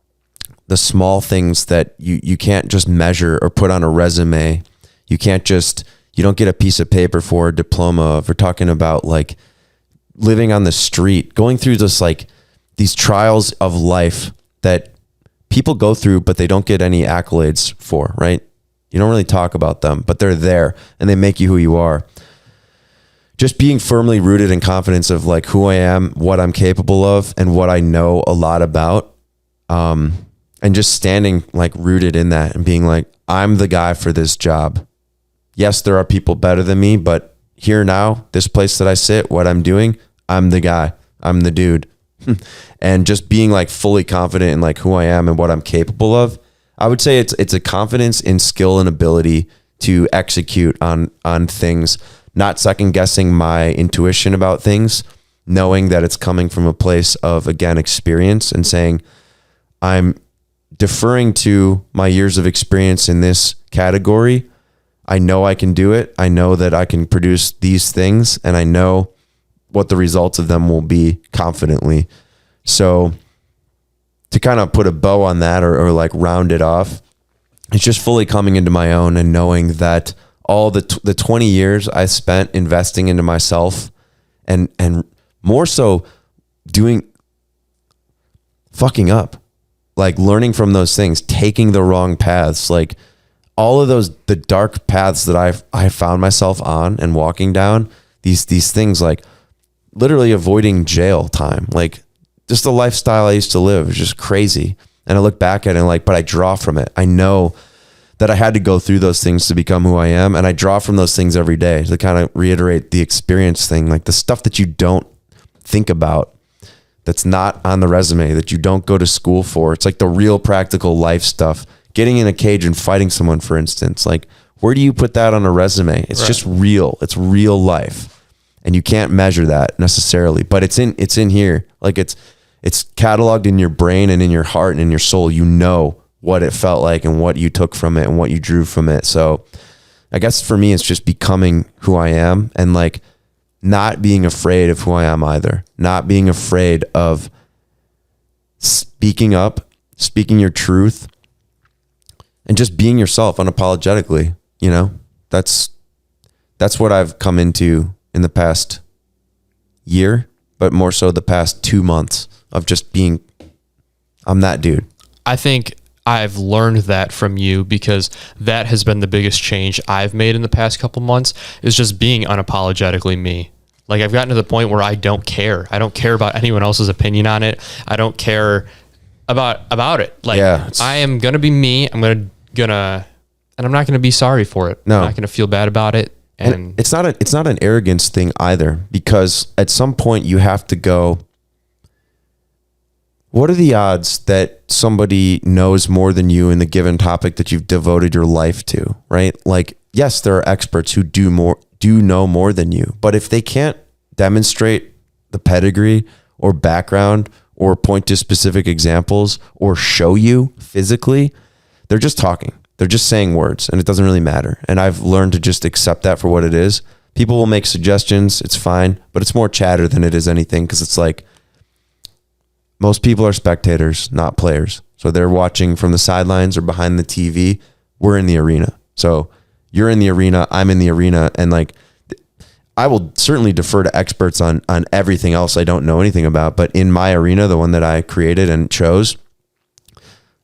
the small things that you can't just measure or put on a resume. You don't get a piece of paper for a diploma. If we're talking about like living on the street, going through just like these trials of life that people go through, but they don't get any accolades for, right? You don't really talk about them, but they're there and they make you who you are. Just being firmly rooted in confidence of like who I am, what I'm capable of, and what I know a lot about. And just standing like rooted in that and being like, I'm the guy for this job. Yes, there are people better than me, but here now, this place that I sit, what I'm doing, I'm the guy, I'm the dude. And just being like fully confident in like who I am and what I'm capable of. I would say it's a confidence in skill and ability to execute on things, not second guessing my intuition about things, knowing that it's coming from a place of, again, experience, and saying, I'm deferring to my years of experience in this category. I know I can do it. I know that I can produce these things, and I know what the results of them will be confidently. So to kind of put a bow on that or like round it off, it's just fully coming into my own and knowing that all the 20 years I spent investing into myself and more so fucking up, like learning from those things, taking the wrong paths, like all of the dark paths that I found myself on and walking down, these things, like literally avoiding jail time. Like just the lifestyle I used to live was just crazy. And I look back at it and like, but I draw from it. I know that I had to go through those things to become who I am. And I draw from those things every day to kind of reiterate the experience thing, like the stuff that you don't think about, that's not on the resume, that you don't go to school for. It's like the real practical life stuff. Getting in a cage and fighting someone, for instance, like where do you put that on a resume? It's just real. It's real life. And you can't measure that necessarily, but it's in here. Like it's cataloged in your brain and in your heart and in your soul. You know what it felt like and what you took from it and what you drew from it. So I guess for me, it's just becoming who I am and like not being afraid of who I am either. Not being afraid of speaking up, speaking your truth, and just being yourself unapologetically. You know, that's what I've come into in the past year, but more so the past 2 months of just being, I'm that dude. I think I've learned that from you, because that has been the biggest change I've made in the past couple months, is just being unapologetically me. Like I've gotten to the point where I don't care. I don't care about anyone else's opinion on it. I don't care about it. Like I am going to be me. I'm going to, and I'm not going to be sorry for it. No. I'm not going to feel bad about it. And it's not an arrogance thing either, because at some point you have to go, what are the odds that somebody knows more than you in the given topic that you've devoted your life to, right? Like, yes, there are experts who do know more than you, but if they can't demonstrate the pedigree or background or point to specific examples or show you physically, they're just talking. They're just saying words, and it doesn't really matter. And I've learned to just accept that for what it is. People will make suggestions. It's fine, but it's more chatter than it is anything, because it's like, most people are spectators, not players. So they're watching from the sidelines or behind the TV. We're in the arena. So you're in the arena, I'm in the arena. And like, I will certainly defer to experts on everything else I don't know anything about. But in my arena, the one that I created and chose,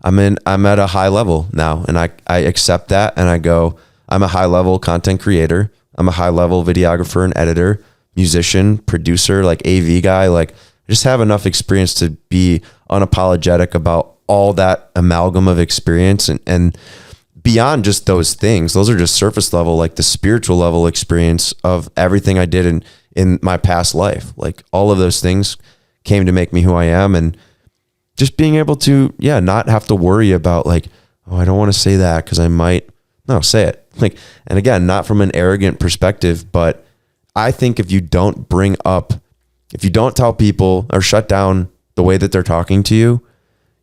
I'm at a high level now. And I accept that. And I go, I'm a high level content creator. I'm a high level videographer and editor, musician, producer, like AV guy. Like, I just have enough experience to be unapologetic about all that amalgam of experience, and beyond just those things. Those are just surface level, like the spiritual level experience of everything I did in my past life. Like all of those things came to make me who I am, and just being able to, not have to worry about like, oh, I don't want to say that because I might. No, say it. Like, and again, not from an arrogant perspective, but I think if you don't tell people or shut down the way that they're talking to you,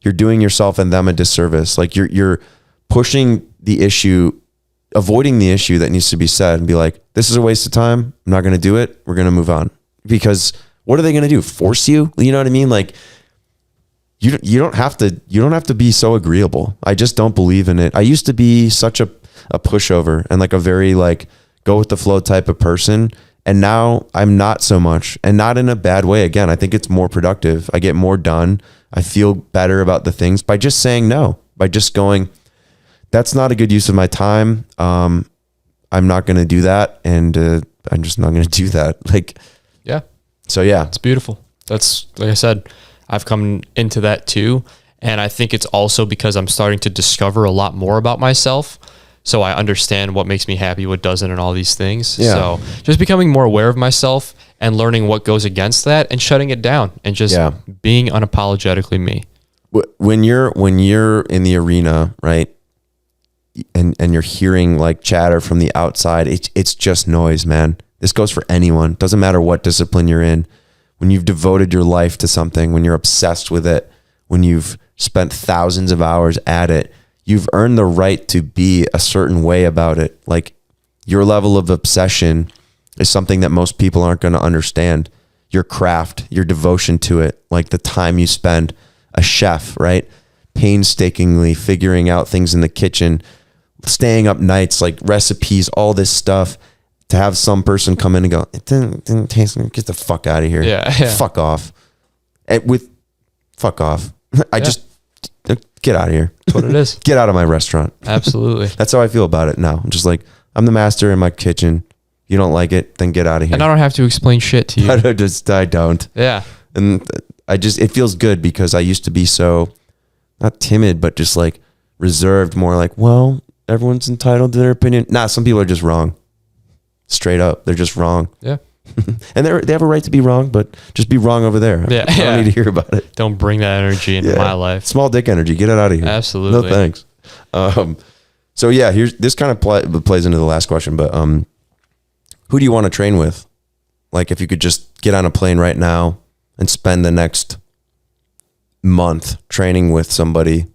you're doing yourself and them a disservice. Like you're pushing the issue, avoiding the issue that needs to be said, and be like, this is a waste of time. I'm not going to do it. We're going to move on. Because what are they going to do? Force you? You know what I mean? Like you don't have to be so agreeable. I just don't believe in it. I used to be such a pushover and like a very like go with the flow type of person. And now I'm not so much, and not in a bad way. Again, I think it's more productive. I get more done. I feel better about the things by just saying no, by just going, that's not a good use of my time. I'm not going to do that. And I'm just not going to do that. Like, yeah. So yeah, it's beautiful. That's, like I said, I've come into that too. And I think it's also because I'm starting to discover a lot more about myself. So I understand what makes me happy, what doesn't, and all these things. Yeah. So just becoming more aware of myself and learning what goes against that and shutting it down and just being unapologetically me. When you're in the arena, right, and you're hearing like chatter from the outside, it's just noise, man. This goes for anyone. Doesn't matter what discipline you're in. When you've devoted your life to something, when you're obsessed with it, when you've spent thousands of hours at it, you've earned the right to be a certain way about it. Like your level of obsession is something that most people aren't going to understand. Your craft, your devotion to it, like the time you spend, a chef, right? Painstakingly figuring out things in the kitchen, staying up nights, like recipes, all this stuff, to have some person come in and go, it didn't taste good. Get the fuck out of here. Yeah. Fuck off. Fuck off. Just get out of here. That's what it is. Get out of my restaurant. Absolutely. That's how I feel about it now. I'm just like, I'm the master in my kitchen. You You don't like it, then get out of here. And I don't have to explain shit to you. I don't. Yeah. And it feels good because I used to be so, not timid, but just like reserved, more like, well, everyone's entitled to their opinion. Nah, some people are just wrong. Straight up. They're just wrong. Yeah. And they have a right to be wrong, but just be wrong over there. Yeah. I don't need to hear about it. Don't bring that energy into my life. Small dick energy. Get it out of here. Absolutely. No thanks. So yeah, this kind of plays into the last question, but who do you want to train with? Like if you could just get on a plane right now and spend the next month training with somebody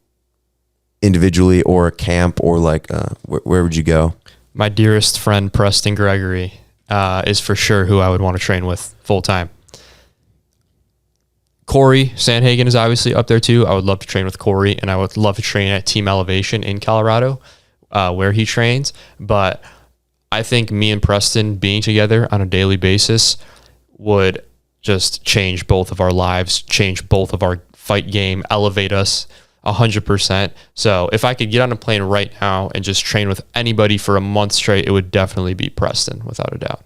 individually or a camp or like where would you go? My dearest friend Preston Gregory is for sure who I would want to train with full time. Corey Sandhagen is obviously up there too. I would love to train with Corey, and I would love to train at Team Elevation in Colorado, where he trains. But I think me and Preston being together on a daily basis would just change both of our lives, change both of our fight game, elevate us 100%. So if I could get on a plane right now and just train with anybody for a month straight, it would definitely be Preston, without a doubt.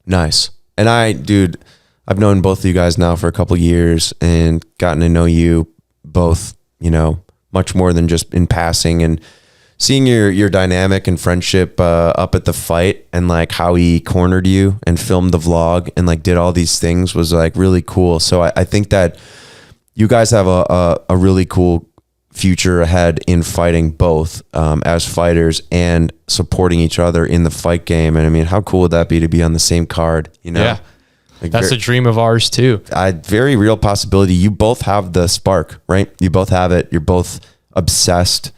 Nice. And I've known both of you guys now for a couple of years and gotten to know you both, much more than just in passing, and seeing your dynamic and friendship up at the fight, and like how he cornered you and filmed the vlog and like did all these things was like really cool. So I think that you guys have a really cool future ahead in fighting both as fighters and supporting each other in the fight game. And I mean, how cool would that be to be on the same card, Yeah. Like That's a dream of ours too. Very real possibility. You both have the spark, right? You both have it. You're both obsessed.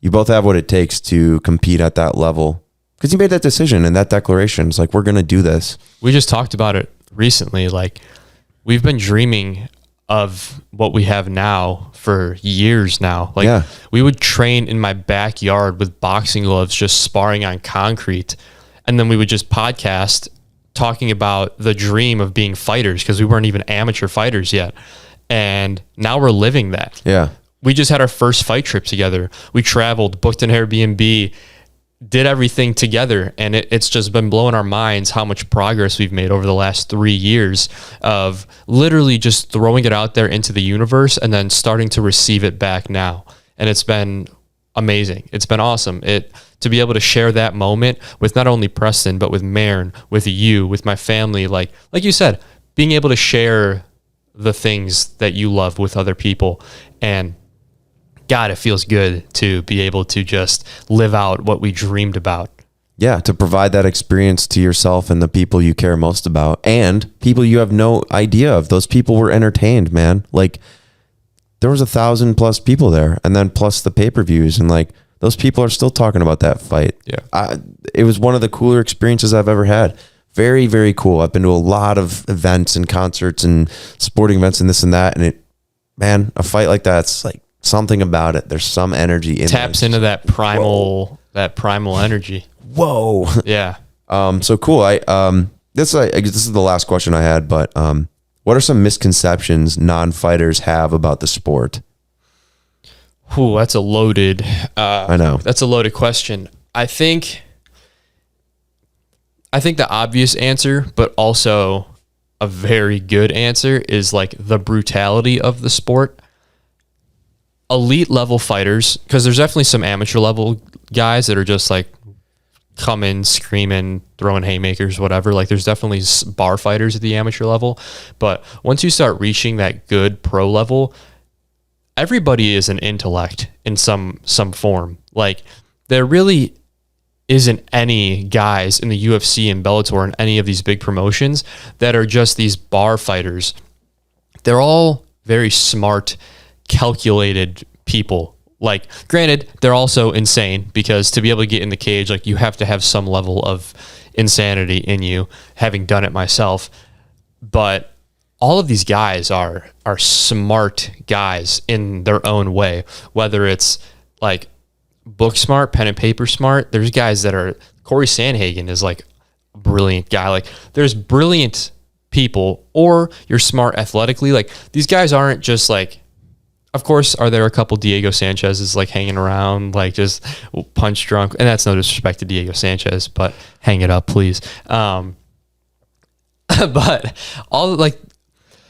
You both have what it takes to compete at that level. Because you made that decision and that declaration. It's like, we're going to do this. We just talked about it recently. Like, we've been dreaming of what we have now for years now. Like, we would train in my backyard with boxing gloves, just sparring on concrete. And then we would just podcast talking about the dream of being fighters, because we weren't even amateur fighters yet. And now we're living that. Yeah. We just had our first fight trip together. We traveled, booked an Airbnb, did everything together. And it's just been blowing our minds how much progress we've made over the last 3 years of literally just throwing it out there into the universe and then starting to receive it back now. And it's been amazing. It's been awesome. To be able to share that moment with not only Preston, but with Maren, with you, with my family, like you said, being able to share the things that you love with other people. And God, it feels good to be able to just live out what we dreamed about. Yeah, to provide that experience to yourself and the people you care most about, and people you have no idea of. Those people were entertained, man. Like, there was 1,000+ people there, and then plus the pay-per-views, and like, those people are still talking about that fight. Yeah. It was one of the cooler experiences I've ever had. Very, very cool. I've been to a lot of events and concerts and sporting events and this and that. And a fight like that's like something about it. There's some energy in it. Taps into that primal energy. Whoa. Yeah. So cool. I guess this is the last question I had, but what are some misconceptions non-fighters have about the sport? Ooh, that's a loaded. I know. That's a loaded question. I think the obvious answer, but also a very good answer, is like the brutality of the sport. Elite level fighters, because there's definitely some amateur level guys that are just like coming, screaming, throwing haymakers, whatever. Like, there's definitely bar fighters at the amateur level. But once you start reaching that good pro level, everybody is an intellect in some form. Like, there really isn't any guys in the UFC and Bellator and any of these big promotions that are just these bar fighters. They're all very smart, calculated people. Like, granted, they're also insane, because to be able to get in the cage, like, you have to have some level of insanity in you, having done it myself. But all of these guys are smart guys in their own way, whether it's like book smart, pen and paper smart. There's guys that are, Corey Sandhagen is like a brilliant guy. Like, there's brilliant people, or you're smart athletically. Like, these guys aren't just like, of course, are there a couple Diego Sanchez's like hanging around, like just punch drunk? And that's no disrespect to Diego Sanchez, but hang it up, please. But all like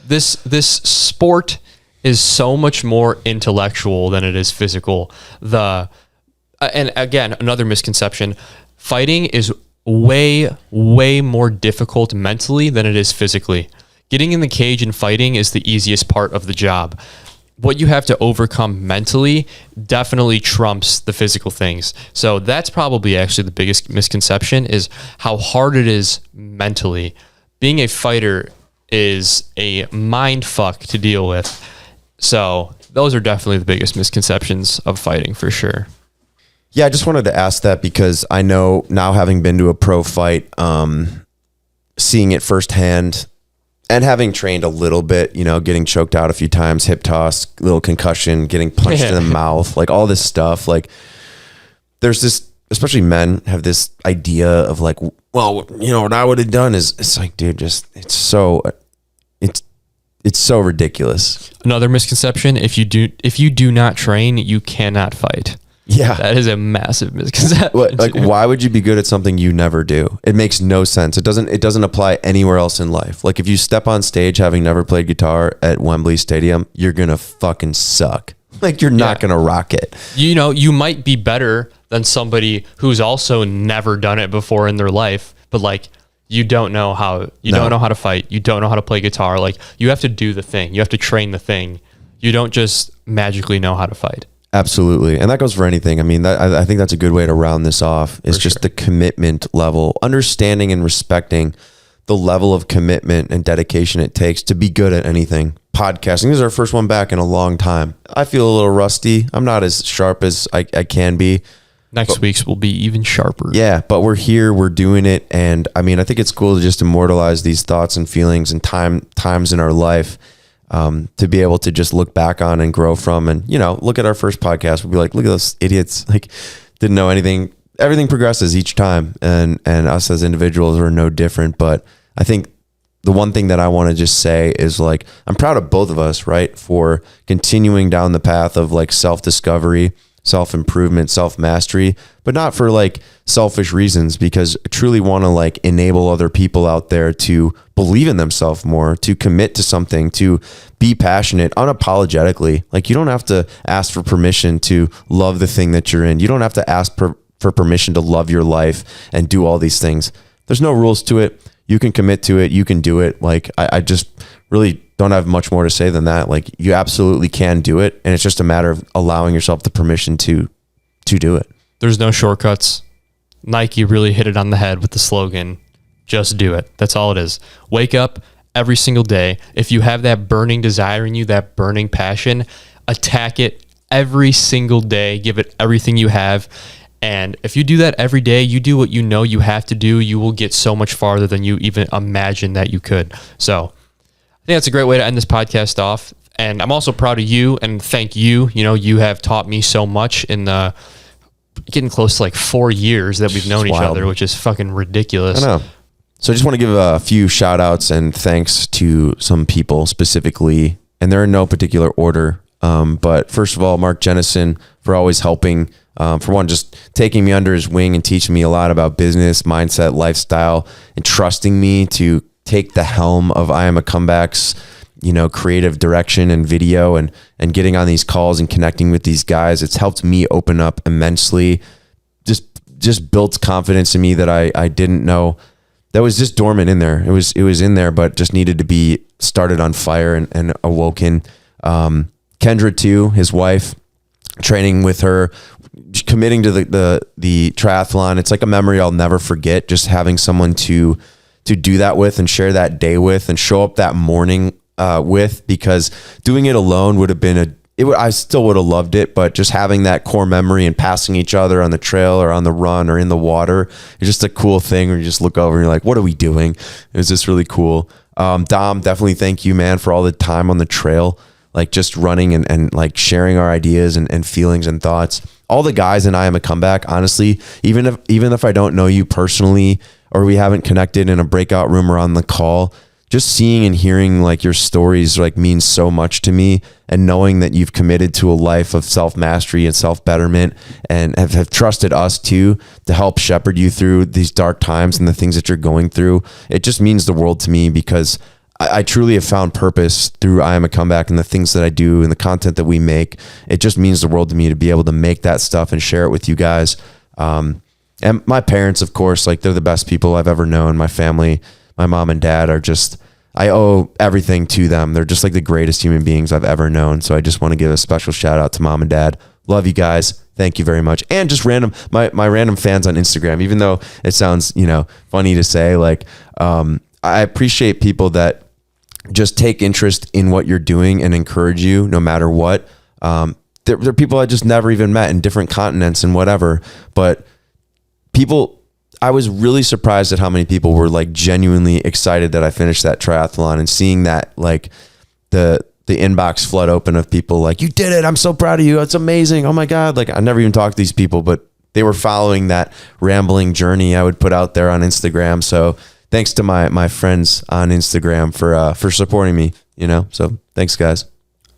this sport is so much more intellectual than it is physical. And again, another misconception: fighting is way more difficult mentally than it is physically. Getting in the cage and fighting is the easiest part of the job. What you have to overcome mentally definitely trumps the physical things. So that's probably actually the biggest misconception, is how hard it is mentally. Being a fighter is a mind fuck to deal with. So those are definitely the biggest misconceptions of fighting, for sure. Yeah, I just wanted to ask that because I know now, having been to a pro fight, seeing it firsthand, and having trained a little bit, getting choked out a few times, hip toss, little concussion, getting punched in the mouth, like all this stuff. Like, there's this, especially men have this idea of like, well, what I would have done is, it's like, dude, it's so ridiculous. Another misconception: if you do not train, you cannot fight. Yeah, that is a massive misconception. Like, why would you be good at something you never do? It makes no sense. It doesn't apply anywhere else in life. Like, if you step on stage having never played guitar at Wembley Stadium, you're gonna fucking suck. Like, you're not gonna rock it. You might be better than somebody who's also never done it before in their life, but like, you don't know how to fight. You don't know how to play guitar. Like, you have to do the thing. You have to train the thing. You don't just magically know how to fight. Absolutely. And that goes for anything. I mean, I think that's a good way to round this off, is just the commitment level, understanding and respecting the level of commitment and dedication it takes to be good at anything. Podcasting, this is our first one back in a long time. I feel a little rusty. I'm not as sharp as I can be. Next week's will be even sharper. Yeah, but we're here, we're doing it. And I mean, I think it's cool to just immortalize these thoughts and feelings and times in our life, to be able to just look back on and grow from. And, look at our first podcast. We'll be like, look at those idiots, like, didn't know anything. Everything progresses each time. And us as individuals are no different. But I think the one thing that I want to just say is, like, I'm proud of both of us, right, for continuing down the path of like self-discovery, self-improvement, self-mastery, but not for like selfish reasons, because I truly want to like enable other people out there to believe in themselves more, to commit to something, to be passionate unapologetically. Like, you don't have to ask for permission to love the thing that you're in. You don't have to ask for permission to love your life and do all these things. There's no rules to it. You can commit to it. You can do it. Like, I just really don't have much more to say than that. Like, you absolutely can do it. And it's just a matter of allowing yourself the permission to do it. There's no shortcuts. Nike really hit it on the head with the slogan, just do it. That's all it is. Wake up every single day. If you have that burning desire in you, that burning passion, attack it every single day. Give it everything you have. And if you do that every day, you do what you know you have to do, you will get so much farther than you even imagined that you could. So I think that's a great way to end this podcast off. And I'm also proud of you, and thank you. You have taught me so much in the getting close to like 4 years that we've known each other, which is fucking ridiculous. I know. So I just want to give a few shout outs and thanks to some people specifically, and they're in no particular order. But first of all, Mark Jennison, for always helping, for one, just taking me under his wing and teaching me a lot about business, mindset, lifestyle, and trusting me to take the helm of I Am a Comeback's, creative direction and video, and getting on these calls and connecting with these guys. It's helped me open up immensely. Just built confidence in me that I didn't know, that was just dormant in there. It was in there, but just needed to be started on fire and awoken. Kendra too, his wife, training with her, committing to the triathlon. It's like a memory I'll never forget. Just having someone to do that with and share that day with and show up that morning with, because doing it alone would have been I still would have loved it, but just having that core memory and passing each other on the trail or on the run or in the water is just a cool thing where you just look over and you're like, what are we doing? It was just really cool. Dom, definitely thank you, man, for all the time on the trail, like just running and like sharing our ideas and feelings and thoughts. All the guys in I Am a Comeback, honestly, even if I don't know you personally or we haven't connected in a breakout room or on the call, just seeing and hearing like your stories like means so much to me, and knowing that you've committed to a life of self-mastery and self-betterment, and have trusted us too to help shepherd you through these dark times and the things that you're going through. It just means the world to me, because I truly have found purpose through I Am a Comeback and the things that I do and the content that we make. It just means the world to me to be able to make that stuff and share it with you guys. And my parents, of course, like they're the best people I've ever known. My family, my mom and dad are just, I owe everything to them. They're just like the greatest human beings I've ever known. So I just want to give a special shout out to mom and dad. Love you guys. Thank you very much. And just my random fans on Instagram, even though it sounds, funny to say, like, I appreciate people that just take interest in what you're doing and encourage you no matter what. There are people I just never even met in different continents and whatever, but I was really surprised at how many people were like genuinely excited that I finished that triathlon, and seeing that like the inbox flood open of people like, you did it. I'm so proud of you. It's amazing. Oh my God. Like I never even talked to these people, but they were following that rambling journey I would put out there on Instagram. So thanks to my friends on Instagram for supporting me, so thanks guys.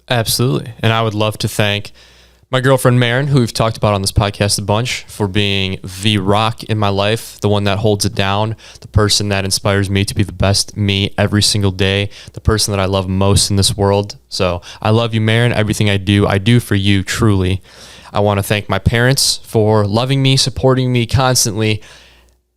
Absolutely. And I would love to thank my girlfriend, Maren, who we've talked about on this podcast a bunch, for being the rock in my life, the one that holds it down, the person that inspires me to be the best me every single day, the person that I love most in this world. So I love you, Maren. Everything I do for you, truly. I want to thank my parents for loving me, supporting me constantly.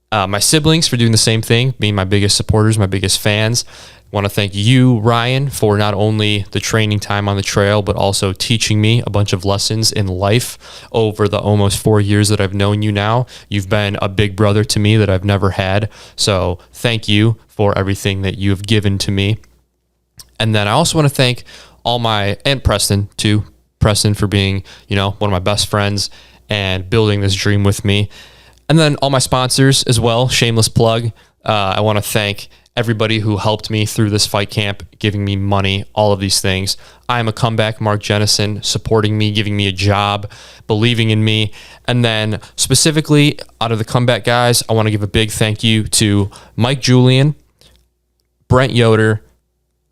My siblings for doing the same thing, being my biggest supporters, my biggest fans. I want to thank you, Ryan, for not only the training time on the trail, but also teaching me a bunch of lessons in life over the almost 4 years that I've known you now. You've been a big brother to me that I've never had. So thank you for everything that you have given to me. And then I also want to thank and Preston too. Preston for being, one of my best friends and building this dream with me. And then all my sponsors as well, shameless plug. I want to thank everybody who helped me through this fight camp, giving me money, all of these things. I Am a Comeback, Mark Jennison, supporting me, giving me a job, believing in me. And then specifically out of the comeback guys, I want to give a big thank you to Mike Julian, Brent Yoder,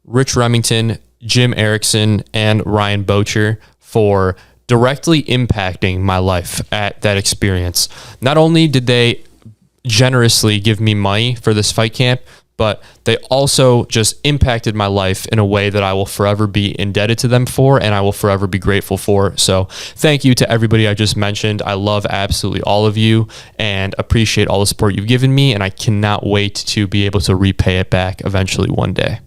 Rich Remington, Jim Erickson, and Ryan Bocher for directly impacting my life at that experience. Not only did they generously give me money for this fight camp, but they also just impacted my life in a way that I will forever be indebted to them for, and I will forever be grateful for. So thank you to everybody I just mentioned. I love absolutely all of you and appreciate all the support you've given me, and I cannot wait to be able to repay it back eventually one day.